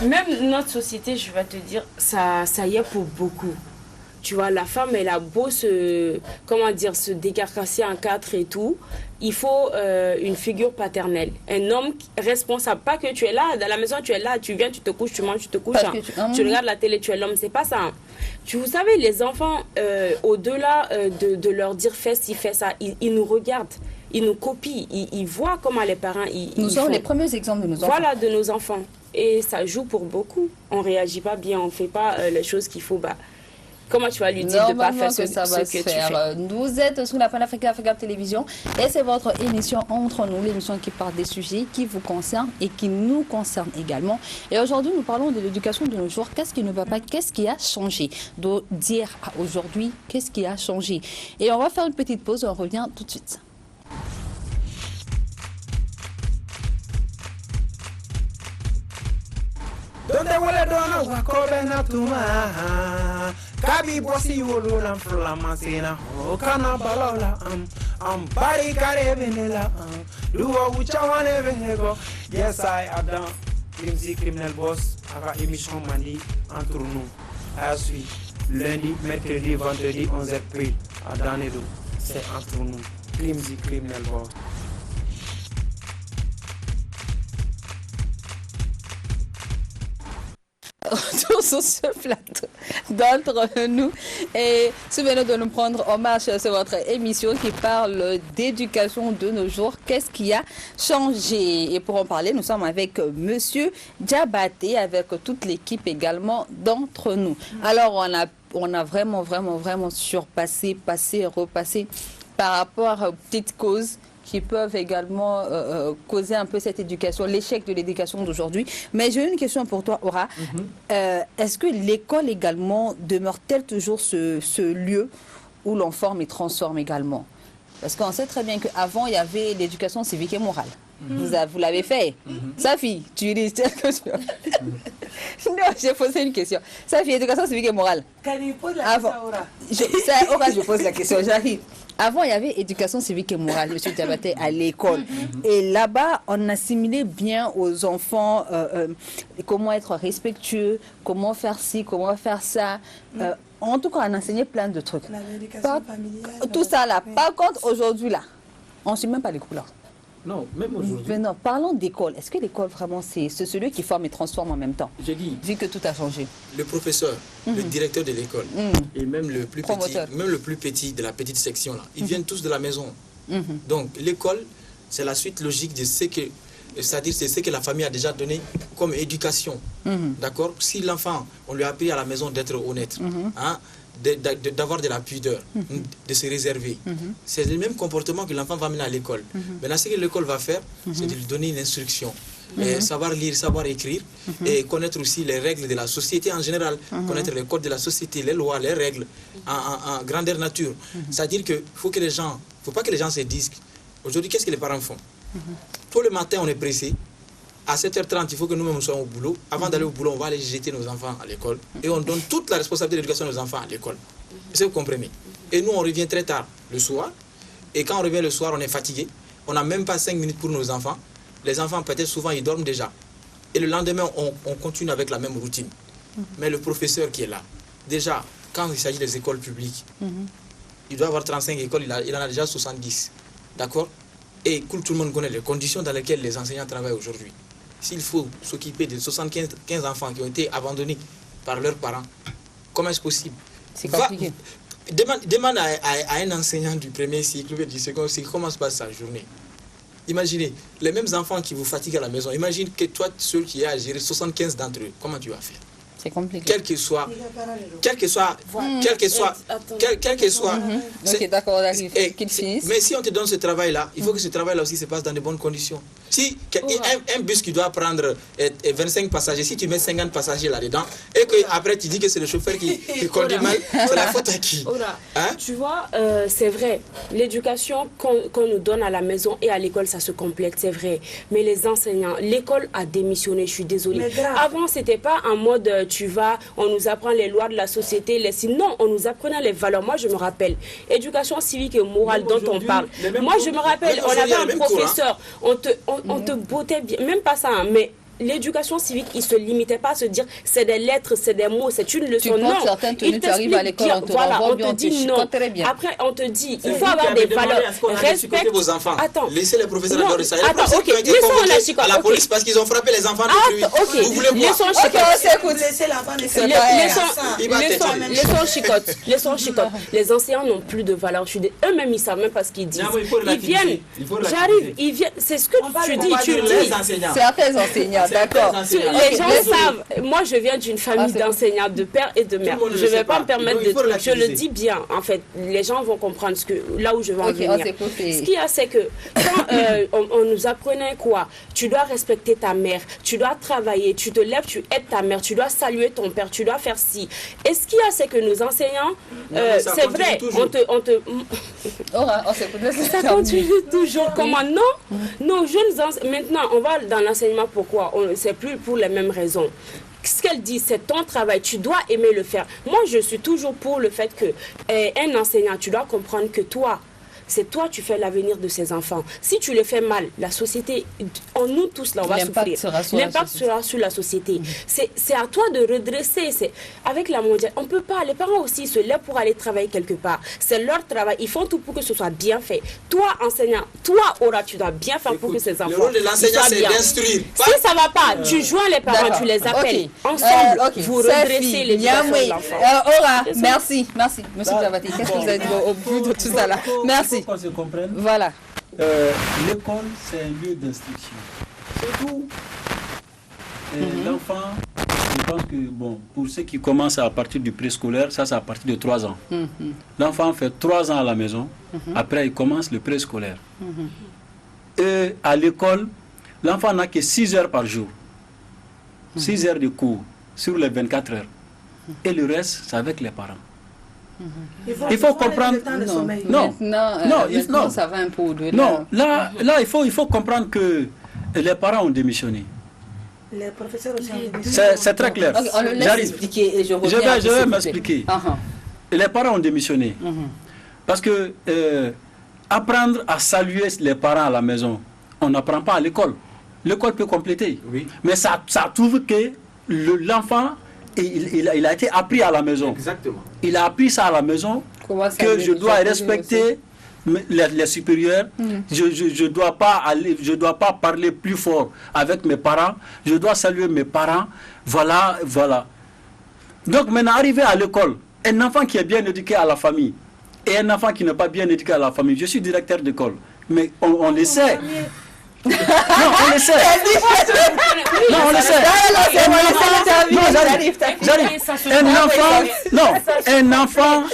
Speaker 3: Même notre société, je vais te dire, ça y est pour beaucoup. Tu vois, la femme, elle a beau se décarcasser en 4 et tout. Il faut une figure paternelle. Un homme responsable. Pas que tu es là, dans la maison, tu es là, tu viens, tu te couches, tu manges, tu te couches. Tu regardes la télé, tu es l'homme. C'est pas ça. Vous savez, les enfants, au-delà de leur dire fais ci, fais ça, ils nous regardent. Ils nous copient. Ils voient comment les parents...
Speaker 1: Nous sommes les premiers exemples de nos enfants.
Speaker 3: Voilà, de nos enfants. Et ça joue pour beaucoup. On ne réagit pas bien, on ne fait pas les choses qu'il faut... Comment tu vas lui dire de ne pas faire ce que tu fais?
Speaker 1: Vous êtes sur la Panafrica Télévision et c'est votre émission Entre nous, l'émission qui parle des sujets qui vous concernent et qui nous concernent également. Et aujourd'hui, nous parlons de l'éducation de nos jours. Qu'est-ce qui ne va pas? Qu'est-ce qui a changé? D'hier à aujourd'hui, qu'est-ce qui a changé? Et on va faire une petite pause, on revient tout de suite.
Speaker 7: Donde huele dona wakobe na tuma. Kabi bosi wolo na flamasina. O kana balola bari kare benela. Duwa uchawane benego. Yes, I Adam. Crimsy Criminal Boss. Aka émission mandi entre nous. À suivre. Lundi, mercredi, vendredi, 11h pile. À Danedo. C'est entre nous. Crimsy Criminal Boss.
Speaker 1: Sur ce plateau d'entre nous et souvenez de nous prendre en marche sur votre émission qui parle d'éducation de nos jours. Qu'est-ce qui a changé? Et pour en parler, nous sommes avec Monsieur Diabaté, avec toute l'équipe également d'entre nous. Alors on a vraiment surpassé, repassé par rapport aux petites causes qui peuvent également causer un peu cette éducation, l'échec de l'éducation d'aujourd'hui. Mais j'ai une question pour toi, Aura. Est-ce que l'école également demeure-t-elle toujours ce lieu où l'on forme et transforme également? Parce qu'on sait très bien qu'avant, il y avait l'éducation civique et morale. Vous l'avez fait. Safi, tu dis... Non, j'ai posé une question. Safi, éducation civique et morale. Avant, Aura, je pose la question, j'arrive. Avant, il y avait éducation civique et morale, monsieur Diabaté, à l'école. Et là-bas, on assimilait bien aux enfants comment être respectueux, comment faire ci, comment faire ça. En tout cas, on enseignait plein de trucs.
Speaker 2: L'éducation familiale.
Speaker 1: Tout ça là. Par contre, aujourd'hui là, on ne suit même pas les couleurs.
Speaker 4: Non, même aujourd'hui.
Speaker 1: Mais non, parlons d'école. Est-ce que l'école vraiment c'est celui qui forme et transforme en même temps?
Speaker 4: J'ai dit.
Speaker 1: Vu que tout a changé.
Speaker 4: Le professeur, le directeur de l'école et même le plus
Speaker 1: Promoteur.
Speaker 4: petit, même le plus petit de la petite section là, ils viennent tous de la maison. Donc l'école, c'est la suite logique de ce que, c'est-à-dire c'est ce que la famille a déjà donné comme éducation. D'accord? Si l'enfant, on lui a appris à la maison d'être honnête, hein, d'avoir de la pudeur, de se réserver. C'est le même comportement que l'enfant va mener à l'école. Maintenant, ce que l'école va faire, c'est de lui donner une instruction. Savoir lire, savoir écrire et connaître aussi les règles de la société en général, connaître les codes de la société, les lois, les règles en grandeur nature. C'est-à-dire qu'il faut que les gens, faut pas que les gens se disent, aujourd'hui, qu'est-ce que les parents font? Tout le matin, on est pressé. À 7h30, il faut que nous-mêmes soyons au boulot. Avant d'aller au boulot, on va aller jeter nos enfants à l'école. Et on donne toute la responsabilité de l'éducation de nos enfants à l'école. Est-ce que vous comprenez? Et nous, on revient très tard le soir. Et quand on revient le soir, on est fatigué. On n'a même pas 5 minutes pour nos enfants. Les enfants, peut-être souvent, ils dorment déjà. Et le lendemain, on continue avec la même routine. Mais le professeur qui est là, déjà, quand il s'agit des écoles publiques, il doit avoir 35 écoles, il en a déjà 70. D'accord? Et tout le monde connaît les conditions dans lesquelles les enseignants travaillent aujourd'hui. S'il faut s'occuper de 75 enfants qui ont été abandonnés par leurs parents, comment est-ce possible?
Speaker 1: C'est compliqué.
Speaker 4: Demande à un enseignant du premier cycle ou du second cycle comment se passe sa journée. Imaginez, les mêmes enfants qui vous fatiguent à la maison, imagine que toi, seul qui es à gérer 75 d'entre eux, comment tu vas faire?
Speaker 1: C'est compliqué.
Speaker 4: Quel que soit.
Speaker 1: Ok, d'accord, on arrive. Qu'ils finissent.
Speaker 4: Mais si on te donne ce travail-là, il faut que ce travail-là aussi se passe dans de bonnes conditions. Si un bus qui doit prendre 25 passagers, si tu mets 50 passagers là-dedans, et qu'après tu dis que c'est le chauffeur qui conduit mal, c'est la faute à qui?
Speaker 3: Hein? Tu vois, c'est vrai, l'éducation qu'on nous donne à la maison et à l'école, ça se complète, c'est vrai. Mais les enseignants, l'école a démissionné, je suis désolée. Avant, c'était pas en mode on nous apprend les lois de la société, non, on nous apprenait les valeurs. Moi, je me rappelle, éducation civique et morale dont on parle. Moi, je me rappelle, on avait un professeur, on te bottait bien, même pas ça, hein, mais l'éducation civique, il ne se limitait pas à se dire c'est des lettres, c'est des mots, c'est une leçon.
Speaker 1: Non, certaines tenues, tu arrives à l'école,
Speaker 3: on te dit non. Après, on te dit, il faut avoir des valeurs.
Speaker 4: Respectez vos enfants.
Speaker 3: Attends.
Speaker 4: Laissez les professeurs adorer ça.
Speaker 3: Attends, ok. Laissons la chicotte.
Speaker 4: À la police parce qu'ils ont frappé les enfants de pluie.
Speaker 3: Ok.
Speaker 4: Vous voulez voir?
Speaker 3: Laissons chicotte. Les enseignants n'ont plus de valeur. Eux-mêmes, ils ne savent même pas ce qu'ils disent. Ils viennent. J'arrive. Ils viennent. C'est ce que tu dis. Tu dis.
Speaker 1: Certains enseignants, d'accord.
Speaker 3: Les gens savent. Moi, je viens d'une famille d'enseignants, de père et de mère. Je ne vais pas me permettre de trucs. Je le dis bien, en fait. Les gens vont comprendre là où je vais en venir. Ce qu'il y a, c'est que quand on nous apprenait quoi? Tu dois respecter ta mère, tu dois travailler, tu te lèves, tu aides ta mère, tu dois saluer ton père, tu dois faire ci. Et ce qu'il y a, c'est que nos enseignants, c'est vrai, ça continue toujours. Comment? Non, nos jeunes enseignants, maintenant, on va dans l'enseignement, pourquoi? C'est plus pour les mêmes raisons. ce qu'elle dit, c'est ton travail, tu dois aimer le faire. Moi, je suis toujours pour le fait que un enseignant, tu dois comprendre que toi, c'est toi, tu fais l'avenir de ces enfants. Si tu le fais mal, la société, nous tous, là, on va souffrir. L'impact sera sur la société. C'est à toi de redresser. Avec la mondiale, on ne peut pas. Les parents aussi se lèvent pour aller travailler quelque part. C'est leur travail. Ils font tout pour que ce soit bien fait. Toi, enseignant, toi, Aura, tu dois bien faire pour que ces enfants.
Speaker 4: Le rôle de l'enseignant, c'est d'instruire.
Speaker 3: Si ça ne va pas, tu joins les parents, tu les appelles. Ensemble, vous redressez les situations de l'enfant.
Speaker 1: Aura, merci. Monsieur Javati, qu'est-ce que vous avez dit au bout de tout ça là? Merci.
Speaker 5: Qu'on se comprenne.
Speaker 1: Voilà.
Speaker 5: L'école, c'est un lieu d'instruction. C'est tout. L'enfant, je pense que, bon, pour ceux qui commencent à partir du préscolaire, ça c'est à partir de 3 ans. L'enfant fait 3 ans à la maison, après il commence le préscolaire. Et à l'école, l'enfant n'a que 6 heures par jour. 6 heures de cours sur les 24 heures. Et le reste, c'est avec les parents. Il faut comprendre.
Speaker 1: Non, ça va un peu au-delà.
Speaker 5: Non, là, il faut comprendre que les parents ont démissionné.
Speaker 2: Les professeurs aussi ont démissionné.
Speaker 5: C'est très clair.
Speaker 1: Okay, on le laisse expliquer et je reviens.
Speaker 5: Je vais m'expliquer. Les parents ont démissionné. Parce que apprendre à saluer les parents à la maison, on n'apprend pas à l'école. L'école peut compléter. Oui. Mais ça trouve que l'enfant, il a été appris à la maison.
Speaker 6: Exactement.
Speaker 5: Il a appris ça à la maison, que je dois respecter les supérieurs. Je dois pas parler plus fort avec mes parents. Je dois saluer mes parents. Voilà. Donc maintenant, arrivé à l'école, un enfant qui est bien éduqué à la famille et un enfant qui n'est pas bien éduqué à la famille, je suis directeur d'école, mais on le sait. Non, on le sait. Non, on le sait.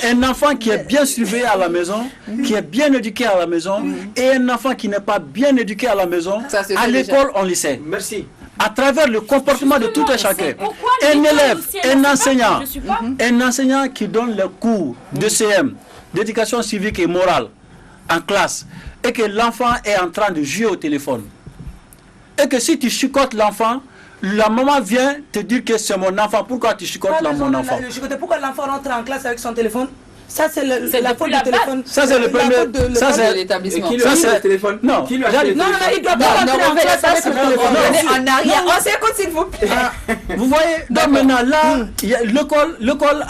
Speaker 5: Un enfant qui est bien surveillé à la maison, qui est bien éduqué à la maison, et un enfant qui n'est pas bien éduqué à la maison, à l'école, on le sait.
Speaker 6: Merci.
Speaker 5: À travers le comportement de tout un chacun. Un élève, un enseignant qui donne le cours de CM, d'éducation civique et morale, en classe, et que l'enfant est en train de jouer au téléphone. Et que si tu chicotes l'enfant, la maman vient te dire que c'est mon enfant. Pourquoi tu chicotes mon enfant?
Speaker 2: Pourquoi l'enfant rentre en classe avec son téléphone? Ça, c'est la faute du téléphone.
Speaker 5: Ça, c'est le premier.
Speaker 1: Ça, c'est l'établissement.
Speaker 6: Qui lui a le téléphone?
Speaker 5: Non,
Speaker 6: il doit
Speaker 2: pas rentrer en classe avec son téléphone.
Speaker 1: En arrière. On s'écoute, s'il vous plaît.
Speaker 5: Vous voyez? Donc maintenant, là, l'école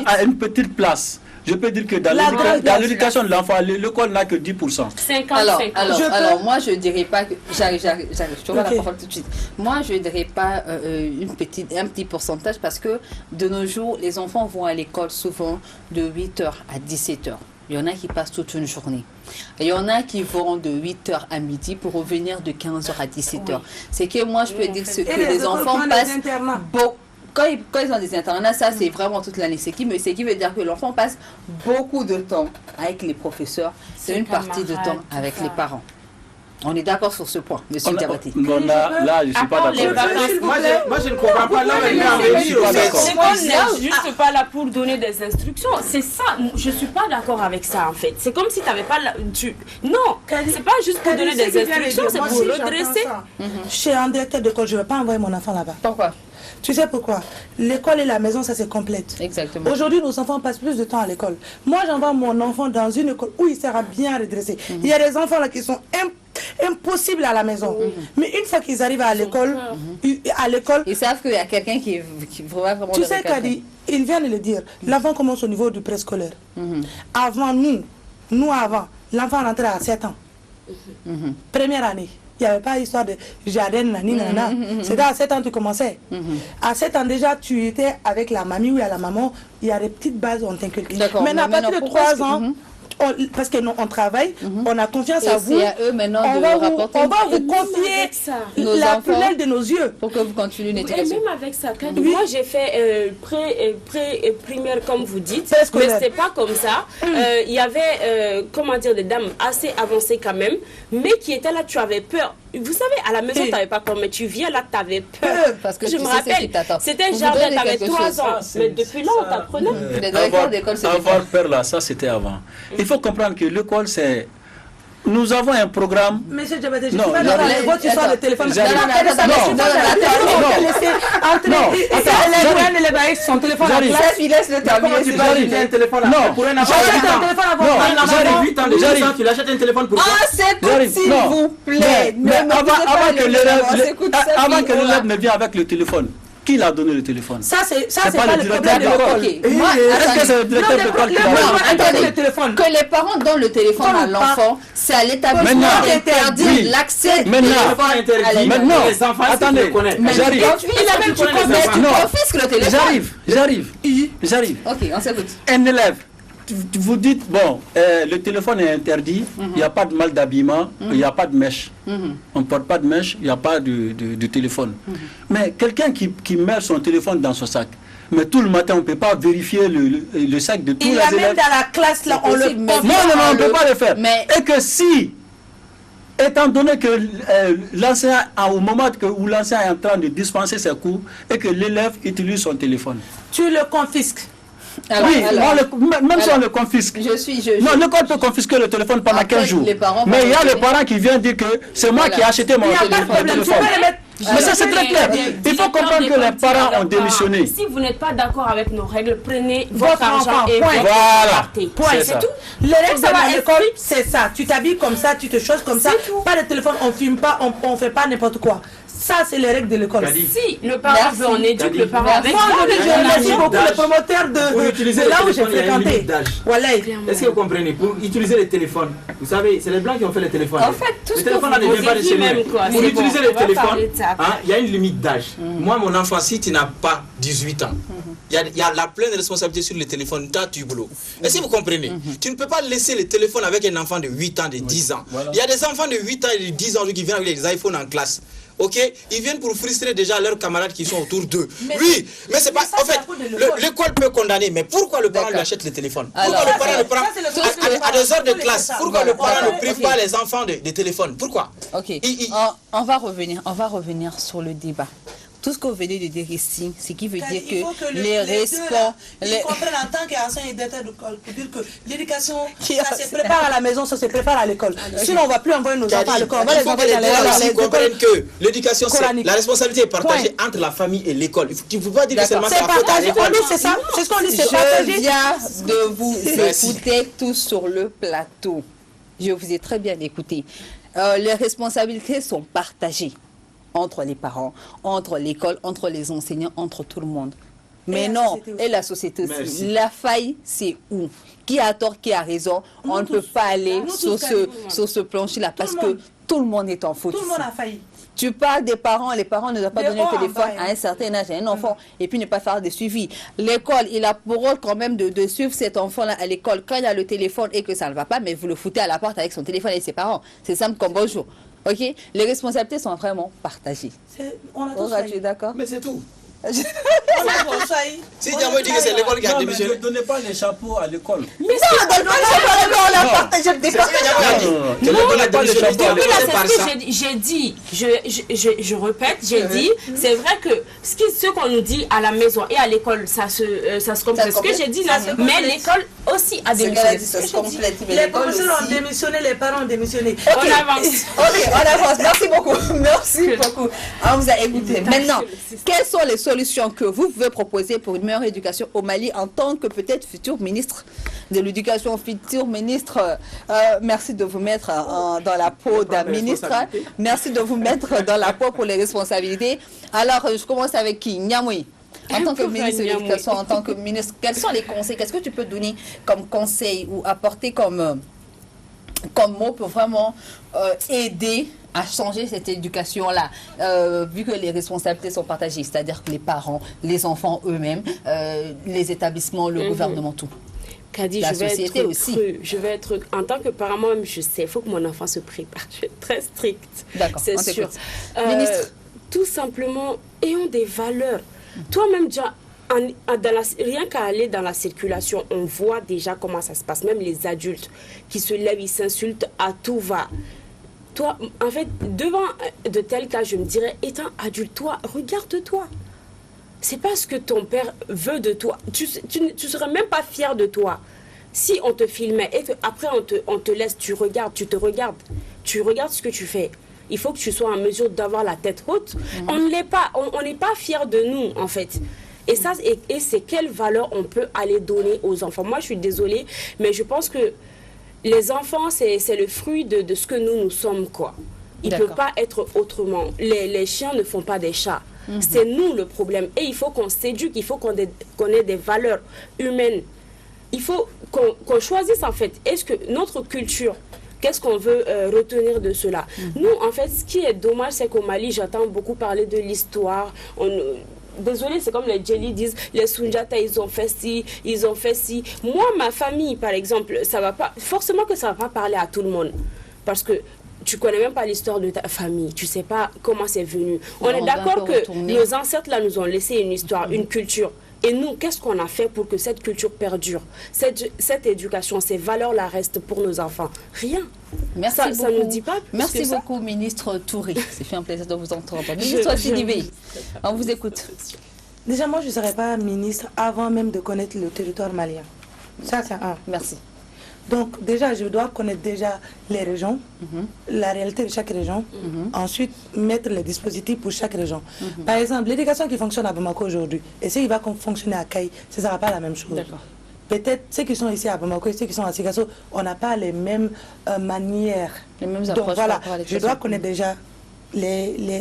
Speaker 5: a une petite place. Je peux dire que dans l'éducation de l'enfant, l'école n'a que 10%.
Speaker 1: Alors, moi, je ne dirais pas que... J'arrive. Je vois la parole tout de suite. Moi, je ne dirais pas un petit pourcentage parce que de nos jours, les enfants vont à l'école souvent de 8h à 17h. Il y en a qui passent toute une journée. Et il y en a qui vont de 8h à midi pour revenir de 15h à 17h. Oui. C'est que moi, je peux dire que les enfants passent beaucoup. Quand ils ont des internats, ça c'est vraiment toute l'année. C'est qui veut dire que l'enfant passe beaucoup de temps avec les professeurs, c'est une partie de temps avec les parents. On est d'accord sur ce point, monsieur Diabaté.
Speaker 5: Là, je ne suis pas d'accord.
Speaker 6: Moi, je ne comprends pas.
Speaker 3: L'école n'est juste pas là pour donner des instructions. C'est ça. Je ne suis pas d'accord avec ça, en fait. C'est comme si tu n'avais pas... Non, c'est pas juste pour donner des instructions, c'est pour redresser.
Speaker 2: Chez un directeur d'école, je ne vais pas envoyer mon enfant là-bas.
Speaker 1: Pourquoi?
Speaker 2: Tu sais pourquoi? L'école et la maison, ça se complète.
Speaker 1: Exactement.
Speaker 2: Aujourd'hui, nos enfants passent plus de temps à l'école. Moi, j'envoie mon enfant dans une école où il sera bien redressé. Il y a des enfants là qui sont impossibles à la maison. Mais une fois qu'ils arrivent à l'école,
Speaker 1: ils savent qu'il y a quelqu'un qui va vraiment...
Speaker 2: Tu sais Kadi, il vient de le dire. L'enfant commence au niveau du préscolaire. Avant avant, l'enfant rentrait à 7 ans. Première année. Il n'y avait pas d'histoire de jardin, nanana. C'était à 7 ans que tu commençais. À 7 ans déjà, tu étais avec la mamie ou à la maman. Il y a des petites bases où on t'inculque. Maintenant, à partir de 3 ans, parce que nous, on travaille, on a confiance à vous.
Speaker 1: À eux maintenant
Speaker 2: on va vous confier la prunelle de nos yeux.
Speaker 1: Pour que vous continuiez l'éducation.
Speaker 3: Et même avec ça, moi j'ai fait primaire comme vous dites, mais c'était pas comme ça. Il y avait, des dames assez avancées quand même, mais qui étaient là, tu avais peur. Vous savez, à la maison, tu n'avais pas peur, mais tu viens là, tu avais peur.
Speaker 1: Parce que
Speaker 3: je me rappelle, c'était genre, tu avais 3 ans. Mais depuis là, on t'apprenait.
Speaker 5: Avoir peur là, ça c'était avant. Il faut comprendre que l'école, c'est... nous avons un programme.
Speaker 2: Monsieur Diabaté, je
Speaker 5: Non,
Speaker 2: suis pas d'accord avec votre histoire de téléphone.
Speaker 5: J'arrive.
Speaker 2: Les bails, son téléphone à la
Speaker 5: J'arrive.
Speaker 2: classe.
Speaker 1: Il laisse le terminer.
Speaker 6: Tu peux acheter un téléphone
Speaker 5: Non.
Speaker 6: pour un enfant.
Speaker 2: J'achète un téléphone avant.
Speaker 5: Non,
Speaker 6: Un enfant de 8 ans, de 10
Speaker 5: J'arrive.
Speaker 6: ans, tu l'achètes un téléphone pour quoi?
Speaker 1: Ah, c'est tout,
Speaker 5: J'arrive.
Speaker 1: s'il
Speaker 5: Non.
Speaker 1: vous plaît.
Speaker 5: Mais avant que
Speaker 1: l'élève
Speaker 5: l'élève ne vienne avec le téléphone, qui l'a donné le téléphone?
Speaker 2: Ça, c'est
Speaker 5: C'est
Speaker 2: pas le problème de l'école.
Speaker 5: Est-ce que c'est le directeur de l'école qui l'a donné
Speaker 2: le téléphone.
Speaker 1: Que les parents donnent le téléphone à l'enfant, c'est à l'établissement
Speaker 5: Maintenant,
Speaker 1: d'interdire
Speaker 5: oui.
Speaker 1: l'accès du
Speaker 5: Maintenant,
Speaker 1: téléphone à l'école.
Speaker 5: maintenant,
Speaker 6: les enfants,
Speaker 5: attendez,
Speaker 6: ils le connaissent.
Speaker 1: Mais
Speaker 5: j'arrive.
Speaker 1: tu confisques le téléphone.
Speaker 5: J'arrive.
Speaker 1: Ok, on s'écoute.
Speaker 5: Un élève, vous dites, bon, le téléphone est interdit, il n'y a pas de mal d'habillement, il n'y a pas de mèche. On ne porte pas de mèche, il n'y a pas de téléphone. Mais quelqu'un qui met son téléphone dans son sac, mais tout le matin, on ne peut pas vérifier le sac de tous les
Speaker 2: Il
Speaker 5: élèves.
Speaker 2: l'amène dans la classe, là, on le
Speaker 1: possible, mais-
Speaker 5: Non, on ne peut pas le faire.
Speaker 1: Mais-
Speaker 5: Et que si, étant donné que l'enseignant, au moment où l'enseignant est en train de dispenser ses cours, et que l'élève utilise son téléphone.
Speaker 2: tu le confisques.
Speaker 1: Alors,
Speaker 5: Oui,
Speaker 1: alors,
Speaker 5: même si on le confisque. Non, l'école peut confisquer le téléphone pendant
Speaker 1: Après,
Speaker 5: 15 jours.
Speaker 1: les parents vont
Speaker 5: Mais il y a
Speaker 1: retirer.
Speaker 5: les parents qui viennent dire que c'est moi
Speaker 1: Voilà.
Speaker 5: qui ai acheté mon
Speaker 2: Il n'y a pas de problème, tu
Speaker 5: téléphone.
Speaker 2: peux le mettre.
Speaker 5: Mais ça, c'est très clair. Il faut comprendre que les parents ont démissionné.
Speaker 3: Si vous n'êtes pas d'accord avec nos règles, prenez
Speaker 2: Votre
Speaker 3: votre argent
Speaker 2: enfant,
Speaker 3: et
Speaker 2: point.
Speaker 3: votre
Speaker 5: Voilà.
Speaker 3: partez.
Speaker 2: Point,
Speaker 5: C'est
Speaker 2: c'est
Speaker 5: ça.
Speaker 2: tout. Les règles
Speaker 3: Ça va
Speaker 2: de
Speaker 3: être
Speaker 2: l'école,
Speaker 3: strict.
Speaker 2: c'est ça. Tu t'habilles comme ça, tu te choses comme ça. Pas de téléphone, on filme pas, on fait pas n'importe quoi. Ça, c'est les règles de l'école.
Speaker 6: Kadi.
Speaker 3: Si le parent
Speaker 1: Merci.
Speaker 3: veut, on éduque le parent avec
Speaker 2: Moi,
Speaker 3: ça.
Speaker 2: je remercie beaucoup
Speaker 6: d'âge.
Speaker 2: les promoteurs
Speaker 6: Pour utiliser
Speaker 2: de
Speaker 6: le
Speaker 2: là où j'ai
Speaker 6: téléphone, il y a une
Speaker 2: fréquenté.
Speaker 6: limite d'âge.
Speaker 2: Voilà.
Speaker 6: Est-ce que vous comprenez? Pour utiliser les téléphones, vous savez, c'est les blancs qui ont fait les téléphones.
Speaker 3: En fait, tout
Speaker 6: les
Speaker 3: ce que
Speaker 6: téléphones,
Speaker 3: vous
Speaker 6: on ne vient pas de
Speaker 3: avez dit
Speaker 6: chez nous.
Speaker 3: même, quoi.
Speaker 6: Pour
Speaker 3: C'est
Speaker 6: utiliser
Speaker 3: bon,
Speaker 6: les
Speaker 3: on va
Speaker 6: téléphones,
Speaker 3: parler de ça après.
Speaker 6: il y a une limite d'âge.
Speaker 4: Moi, mon enfant, si tu n'as pas 18 ans, il y a la pleine responsabilité sur le téléphone, tu as du boulot. Est-ce que vous comprenez? Tu ne peux pas laisser le téléphone avec un enfant de 8 ans, de 10 ans.
Speaker 5: Voilà.
Speaker 4: Il y a des enfants de 8 ans et de 10 ans qui viennent avec des iPhones en classe. Ok, ils viennent pour frustrer déjà leurs camarades qui sont autour d'eux. Oui, mais c'est pas. En fait, l'école peut condamner, mais pourquoi le parent lui achète le téléphone? Pourquoi le parent le prend à des heures de classe? Pourquoi le parent ne prive pas les enfants de téléphone? Pourquoi?
Speaker 1: Ok, on va revenir sur le débat. Tout ce que vous venez de dire ici, c'est qui veut dire que les responsables...
Speaker 2: Ils comprennent en tant qu'enseignant et directeur d'école pour dire que l'éducation, ça se prépare à la maison, ça se prépare à l'école. Sinon, on ne va plus envoyer nos enfants à l'école. On va
Speaker 4: Il
Speaker 2: les
Speaker 4: faut que
Speaker 2: envoyer
Speaker 4: les
Speaker 2: dans
Speaker 4: parents aussi
Speaker 2: les
Speaker 4: comprennent
Speaker 2: écoles.
Speaker 4: que l'éducation,
Speaker 2: coraniques.
Speaker 4: la responsabilité est partagée entre la famille et l'école. Tu ne peux pas dire que seulement
Speaker 2: C'est
Speaker 4: la faute à
Speaker 2: partagé.
Speaker 4: l'école.
Speaker 2: On dit, c'est ça. C'est ce qu'on dit, c'est
Speaker 1: Je
Speaker 2: partagé.
Speaker 1: viens de vous
Speaker 4: Merci.
Speaker 1: écouter tous sur le plateau. Je vous ai très bien écouté. Les responsabilités sont partagées entre les parents, entre l'école, entre les enseignants, entre tout le monde. Mais non, et la société aussi.
Speaker 6: Merci.
Speaker 1: La faille, c'est où? Qui a tort, qui a raison? On ne peut pas aller sur ce plancher-là parce que tout le monde est en faute.
Speaker 2: Tout le monde a failli.
Speaker 1: Tu parles des parents, les parents ne doivent pas
Speaker 2: Des
Speaker 1: donner le
Speaker 2: fois,
Speaker 1: téléphone
Speaker 2: enfin,
Speaker 1: à un certain âge à un enfant et puis ne pas faire des suivis. L'école, il a pour rôle quand même de suivre cet enfant-là à l'école. Quand il a le téléphone et que ça ne va pas, mais vous le foutez à la porte avec son téléphone et ses parents. C'est simple comme bonjour. Ok? Les responsabilités sont vraiment partagées.
Speaker 2: On a tous
Speaker 1: Aura, tu es
Speaker 2: failli.
Speaker 1: d'accord?
Speaker 4: Mais c'est tout.
Speaker 2: On a tous failli.
Speaker 4: Si Diamo dit que c'est l'école qui a
Speaker 5: Non, mais
Speaker 4: démissionné.
Speaker 5: ne donnez pas les chapeaux à l'école.
Speaker 1: Mais non, on a partagé le
Speaker 4: C'est ce que Diamo a dit. C'est l'école a démissionné.
Speaker 3: Oui, là,
Speaker 4: C'est par
Speaker 3: c'est
Speaker 4: ça.
Speaker 3: ce que j'ai dit. Je répète, j'ai dit, c'est vrai que ce qu'on nous dit à la maison et à l'école, ça se complète. Ce que j'ai dit là, mais l'école aussi a démissionné.
Speaker 1: ça se complète. Mais
Speaker 2: Les
Speaker 1: l'école
Speaker 2: professeurs ont
Speaker 1: aussi.
Speaker 2: démissionné, les parents ont démissionné.
Speaker 3: On avance.
Speaker 1: Ok, on avance. Merci beaucoup. Merci beaucoup. On vous a écouté. Maintenant, quelles sont les solutions que vous pouvez proposer pour une meilleure éducation au Mali en tant que peut-être futur ministre de l'éducation, futur ministre? Merci de vous mettre dans la peau d'un ministre. Merci de vous mettre dans la peau pour les responsabilités. Alors, je commence avec qui? Niamoui. En tant que ministre de l'éducation, en tant que ministre, quels sont les conseils? Qu'est-ce que tu peux donner comme conseil ou apporter comme mot pour vraiment aider à changer cette éducation-là, vu que les responsabilités sont partagées, c'est-à-dire que les parents, les enfants eux-mêmes, les établissements, le gouvernement, tout.
Speaker 3: Kadi,
Speaker 1: La
Speaker 3: je vais
Speaker 1: société
Speaker 3: être
Speaker 1: aussi.
Speaker 3: je vais être, en tant que parent, moi-même, je sais, il faut que mon enfant se prépare. Je suis très stricte.
Speaker 1: D'accord,
Speaker 3: c'est
Speaker 1: on
Speaker 3: sûr.
Speaker 1: t'écoute. Ministre.
Speaker 3: Tout simplement, ayons des valeurs. Toi-même, déjà, rien qu'à aller dans la circulation, on voit déjà comment ça se passe. Même les adultes qui se lèvent, ils s'insultent à tout va. Toi, en fait, devant de tels cas, je me dirais, étant adulte, toi, regarde-toi. C'est pas ce que ton père veut de toi. Tu serais même pas fier de toi. Si on te filmait et après on te laisse, tu te regardes ce que tu fais. Il faut que tu sois en mesure d'avoir la tête haute. On n'est pas fiers de nous, en fait. Et ça, et c'est quelle valeur on peut aller donner aux enfants. Moi, je suis désolée, mais je pense que les enfants, c'est le fruit de ce que nous sommes, quoi. Il ne peut pas être autrement. Les chiens ne font pas des chats. C'est nous le problème. Et il faut qu'on s'éduque, il faut qu'on ait des valeurs humaines. Il faut qu'on choisisse, en fait, est-ce que notre culture, qu'est-ce qu'on veut retenir de cela? Nous, en fait, ce qui est dommage, c'est qu'au Mali, j'entends beaucoup parler de l'histoire. Désolé, c'est comme les Djeli disent, les Sunjata, ils ont fait ci, ils ont fait ci. Moi, ma famille, par exemple, ça va pas, forcément que ça ne va pas parler à tout le monde. Parce que tu ne connais même pas l'histoire de ta famille. Tu ne sais pas comment c'est venu. On est d'accord que nos ancêtres, là, nous ont laissé une histoire, une culture. Et nous, qu'est-ce qu'on a fait pour que cette culture perdure? Cette éducation, ces valeurs-là restent pour nos enfants? Rien.
Speaker 1: Merci beaucoup.
Speaker 3: Ça ne nous dit pas plus
Speaker 1: Merci
Speaker 3: que ça.
Speaker 1: beaucoup, ministre Touré. C'est fait un plaisir de vous entendre. Ministre Sidibé, on vous écoute.
Speaker 2: Déjà, moi, je ne serais pas ministre avant même de connaître le territoire malien. Ça, c'est un.
Speaker 1: Merci.
Speaker 2: Donc, déjà, je dois connaître déjà les régions, la réalité de chaque région. Ensuite, mettre les dispositifs pour chaque région. Par exemple, l'éducation qui fonctionne à Bamako aujourd'hui, et ce qui va fonctionner à Kaï, ce ne sera pas la même chose. Peut-être ceux qui sont ici à Bamako et ceux qui sont à Sikasso, on n'a pas les mêmes manières.
Speaker 1: Les mêmes
Speaker 2: approches. Donc, voilà, je dois connaître déjà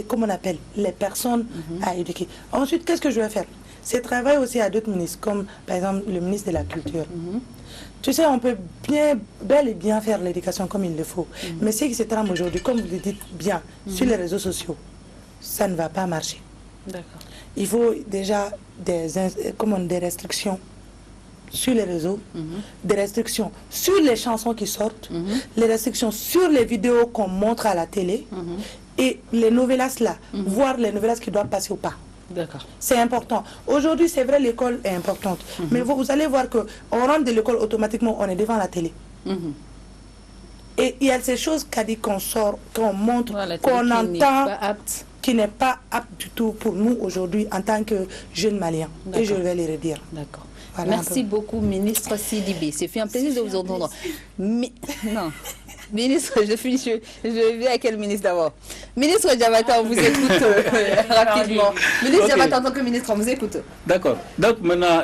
Speaker 2: comment on appelle, les personnes à éduquer. Ensuite, qu'est-ce que je vais faire? C'est travailler aussi à d'autres ministres, comme par exemple le ministre de la Culture. Tu sais, on peut bel et bien faire l'éducation comme il le faut. Mais ce qui se trame aujourd'hui, comme vous le dites bien, sur les réseaux sociaux, ça ne va pas marcher. Il faut déjà des restrictions sur les réseaux, des restrictions sur les chansons qui sortent, les restrictions sur les vidéos qu'on montre à la télé, et les novellas là, voir les novellas qui doivent passer ou pas. C'est important. Aujourd'hui, c'est vrai, l'école est importante. Mais vous allez voir qu'on rentre de l'école automatiquement, on est devant la télé. Et il y a ces choses qu'a dit qu'on sort, qu'on montre, qu'on entend, qui n'est pas apte du tout pour nous aujourd'hui en tant que jeunes Maliens. Et je vais les redire.
Speaker 1: D'accord. Voilà. Merci beaucoup, ministre Sidibé. C'est fait un plaisir de vous entendre. Mais, non. Ministre, je vais à quel ministre d'abord? Ministre Diabata, on vous écoute rapidement. Ministre Diabata, en tant que ministre, on vous écoute.
Speaker 5: D'accord. Donc maintenant,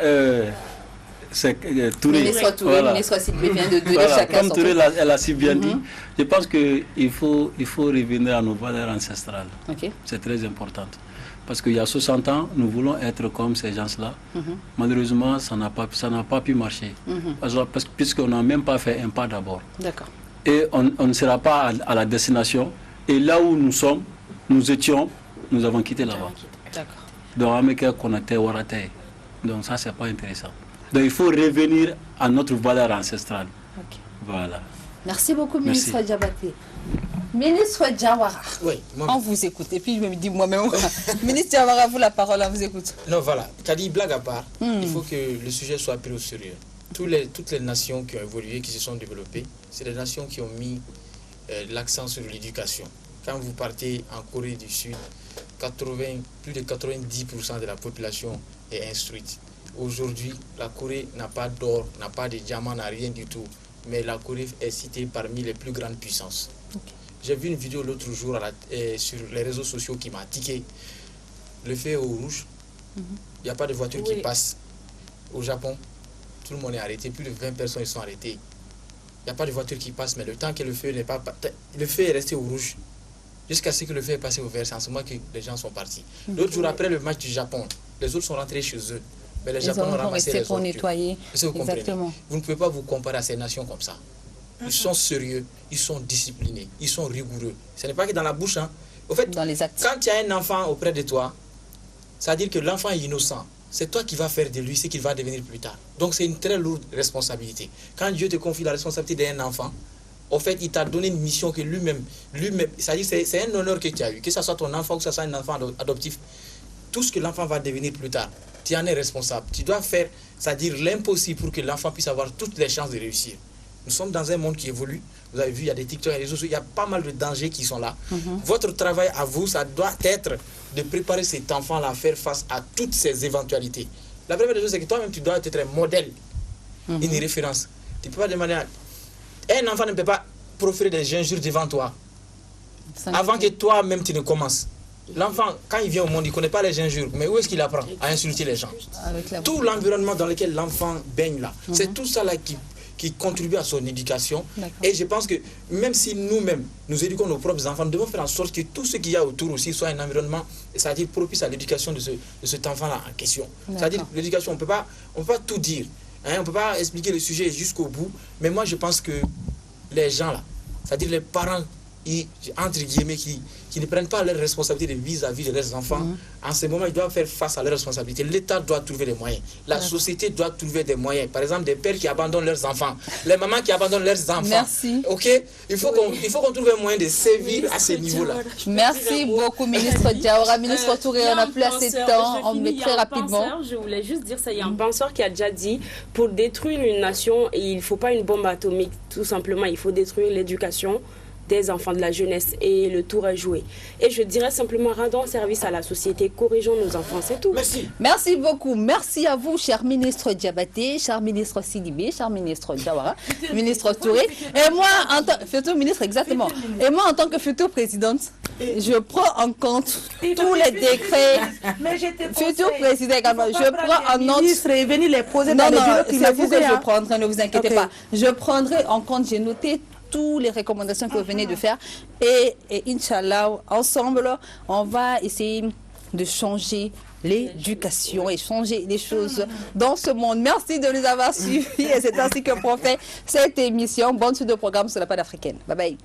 Speaker 5: c'est Touré.
Speaker 1: Ministre Touré, ministre Sidibé vient de donner chacun
Speaker 5: comme
Speaker 1: son
Speaker 5: Touré, elle a si bien dit, je pense qu'il faut revenir à nos valeurs ancestrales. C'est très important. Parce qu'il y a 60 ans, nous voulons être comme ces gens-là. Malheureusement, ça n'a pas pu marcher. Puisqu'on n'a même pas fait un pas d'abord.
Speaker 1: D'accord.
Speaker 5: Et on ne sera pas à la destination. Et là où nous sommes, nous étions, nous avons quitté là-bas. Donc ça, c'est pas intéressant. Donc il faut revenir à notre valeur ancestrale. Voilà.
Speaker 1: Merci beaucoup, ministre Diabaté. Ministre Diawara, on vous écoute. Et puis je me dis moi-même, ministre Diawara, vous la parole, on vous écoute.
Speaker 4: Non, voilà. Kadi, blague à part, il faut que le sujet soit pris au sérieux. Toutes les nations qui ont évolué, qui se sont développées, c'est des nations qui ont mis l'accent sur l'éducation. Quand vous partez en Corée du Sud, plus de 90% de la population est instruite. Aujourd'hui, la Corée n'a pas d'or, n'a pas de diamants, n'a rien du tout. Mais la Corée est citée parmi les plus grandes puissances. J'ai vu une vidéo l'autre jour sur les réseaux sociaux qui m'a tiqué. Le feu est au rouge. Il n'y a pas de voiture qui passe. Au Japon, tout le monde est arrêté. Plus de 20 personnes sont arrêtées. Il n'y a pas de voiture qui passe, mais le temps que le feu n'est pas... Le feu est resté au rouge. Jusqu'à ce que le feu est passé au vert. C'est en ce moment que les gens sont partis. L'autre jour, après le match du Japon, les autres sont rentrés chez eux. Mais les Japonais ont ramassé les
Speaker 1: pour nettoyer.
Speaker 4: Vous comprenez. Vous ne pouvez pas vous comparer à ces nations comme ça. Ils sont sérieux, ils sont disciplinés, ils sont rigoureux. Ce n'est pas que dans la bouche. Hein. Au fait,
Speaker 1: dans les actes.
Speaker 4: Quand tu as un enfant auprès de toi, ça veut dire que l'enfant est innocent. C'est toi qui vas faire de lui ce qu'il va devenir plus tard. Donc c'est une très lourde responsabilité. Quand Dieu te confie la responsabilité d'un enfant, au fait, il t'a donné une mission que lui-même, c'est-à-dire c'est un honneur que tu as eu, que ce soit ton enfant ou que ce soit un enfant adoptif. Tout ce que l'enfant va devenir plus tard, tu en es responsable. Tu dois faire, c'est-à-dire l'impossible pour que l'enfant puisse avoir toutes les chances de réussir. Nous sommes dans un monde qui évolue. Vous avez vu, il y a des TikTok, il y a pas mal de dangers qui sont là. Votre travail à vous, ça doit être de préparer cet enfant-là à faire face à toutes ces éventualités. La première chose, c'est que toi-même, tu dois être un modèle, une référence. Tu ne peux pas demander un enfant ne peut pas proférer des injures devant toi avant que toi-même tu ne commences. L'enfant, quand il vient au monde, il ne connaît pas les injures. Mais où est-ce qu'il apprend à insulter les gens? Tout l'environnement dans lequel l'enfant baigne là, c'est tout ça là qui contribue à son éducation. Et je pense que même si nous-mêmes, nous éduquons nos propres enfants, nous devons faire en sorte que tout ce qu'il y a autour aussi soit un environnement, c'est-à-dire propice à l'éducation de cet enfant-là en question. C'est-à-dire l'éducation, on ne peut pas tout dire. Hein, on ne peut pas expliquer le sujet jusqu'au bout. Mais moi, je pense que les gens là, c'est-à-dire les parents, entre guillemets, qui ne prennent pas leurs responsabilités vis-à-vis de leurs enfants, en ce moment, ils doivent faire face à leurs responsabilités. L'État doit trouver des moyens. La société doit trouver des moyens. Par exemple, des pères qui abandonnent leurs enfants, les mamans qui abandonnent leurs enfants.
Speaker 1: Merci.
Speaker 4: Ok? Il faut qu'on trouve un moyen de sévir à ce niveau-là.
Speaker 1: Merci beaucoup, ministre Diawara. Ministre Touré, on n'a plus assez de temps. On met très rapidement.
Speaker 3: Je voulais juste dire ça. Il y a un penseur qui a déjà dit, pour détruire une nation, il ne faut pas une bombe atomique. Tout simplement, il faut détruire l'éducation des enfants, de la jeunesse, et le tour est joué. Et je dirais simplement, rendons service à la société, corrigeons nos enfants, c'est tout.
Speaker 4: Merci.
Speaker 1: Merci beaucoup. Merci à vous, cher ministre Diabaté, cher ministre Sidibé, cher ministre Diawara, ministre Touré. Et moi, en tant que futur ministre, exactement. Et moi, en tant que future présidente, je prends en compte tous les décrets. Futur président également, je prends en compte.
Speaker 2: Et venir les poser dans
Speaker 1: Non,
Speaker 2: les
Speaker 1: non,
Speaker 2: bureaux
Speaker 1: c'est vous que je
Speaker 2: climatisés,
Speaker 1: prendrai, ne vous inquiétez pas. Je prendrai en compte, j'ai noté toutes les recommandations que vous venez de faire. Et Inch'Allah, ensemble, on va essayer de changer l'éducation et changer les choses dans ce monde. Merci de nous avoir suivis et c'est ainsi que l'on fait cette émission. Bonne suite de programme sur la pâte africaine. Bye bye.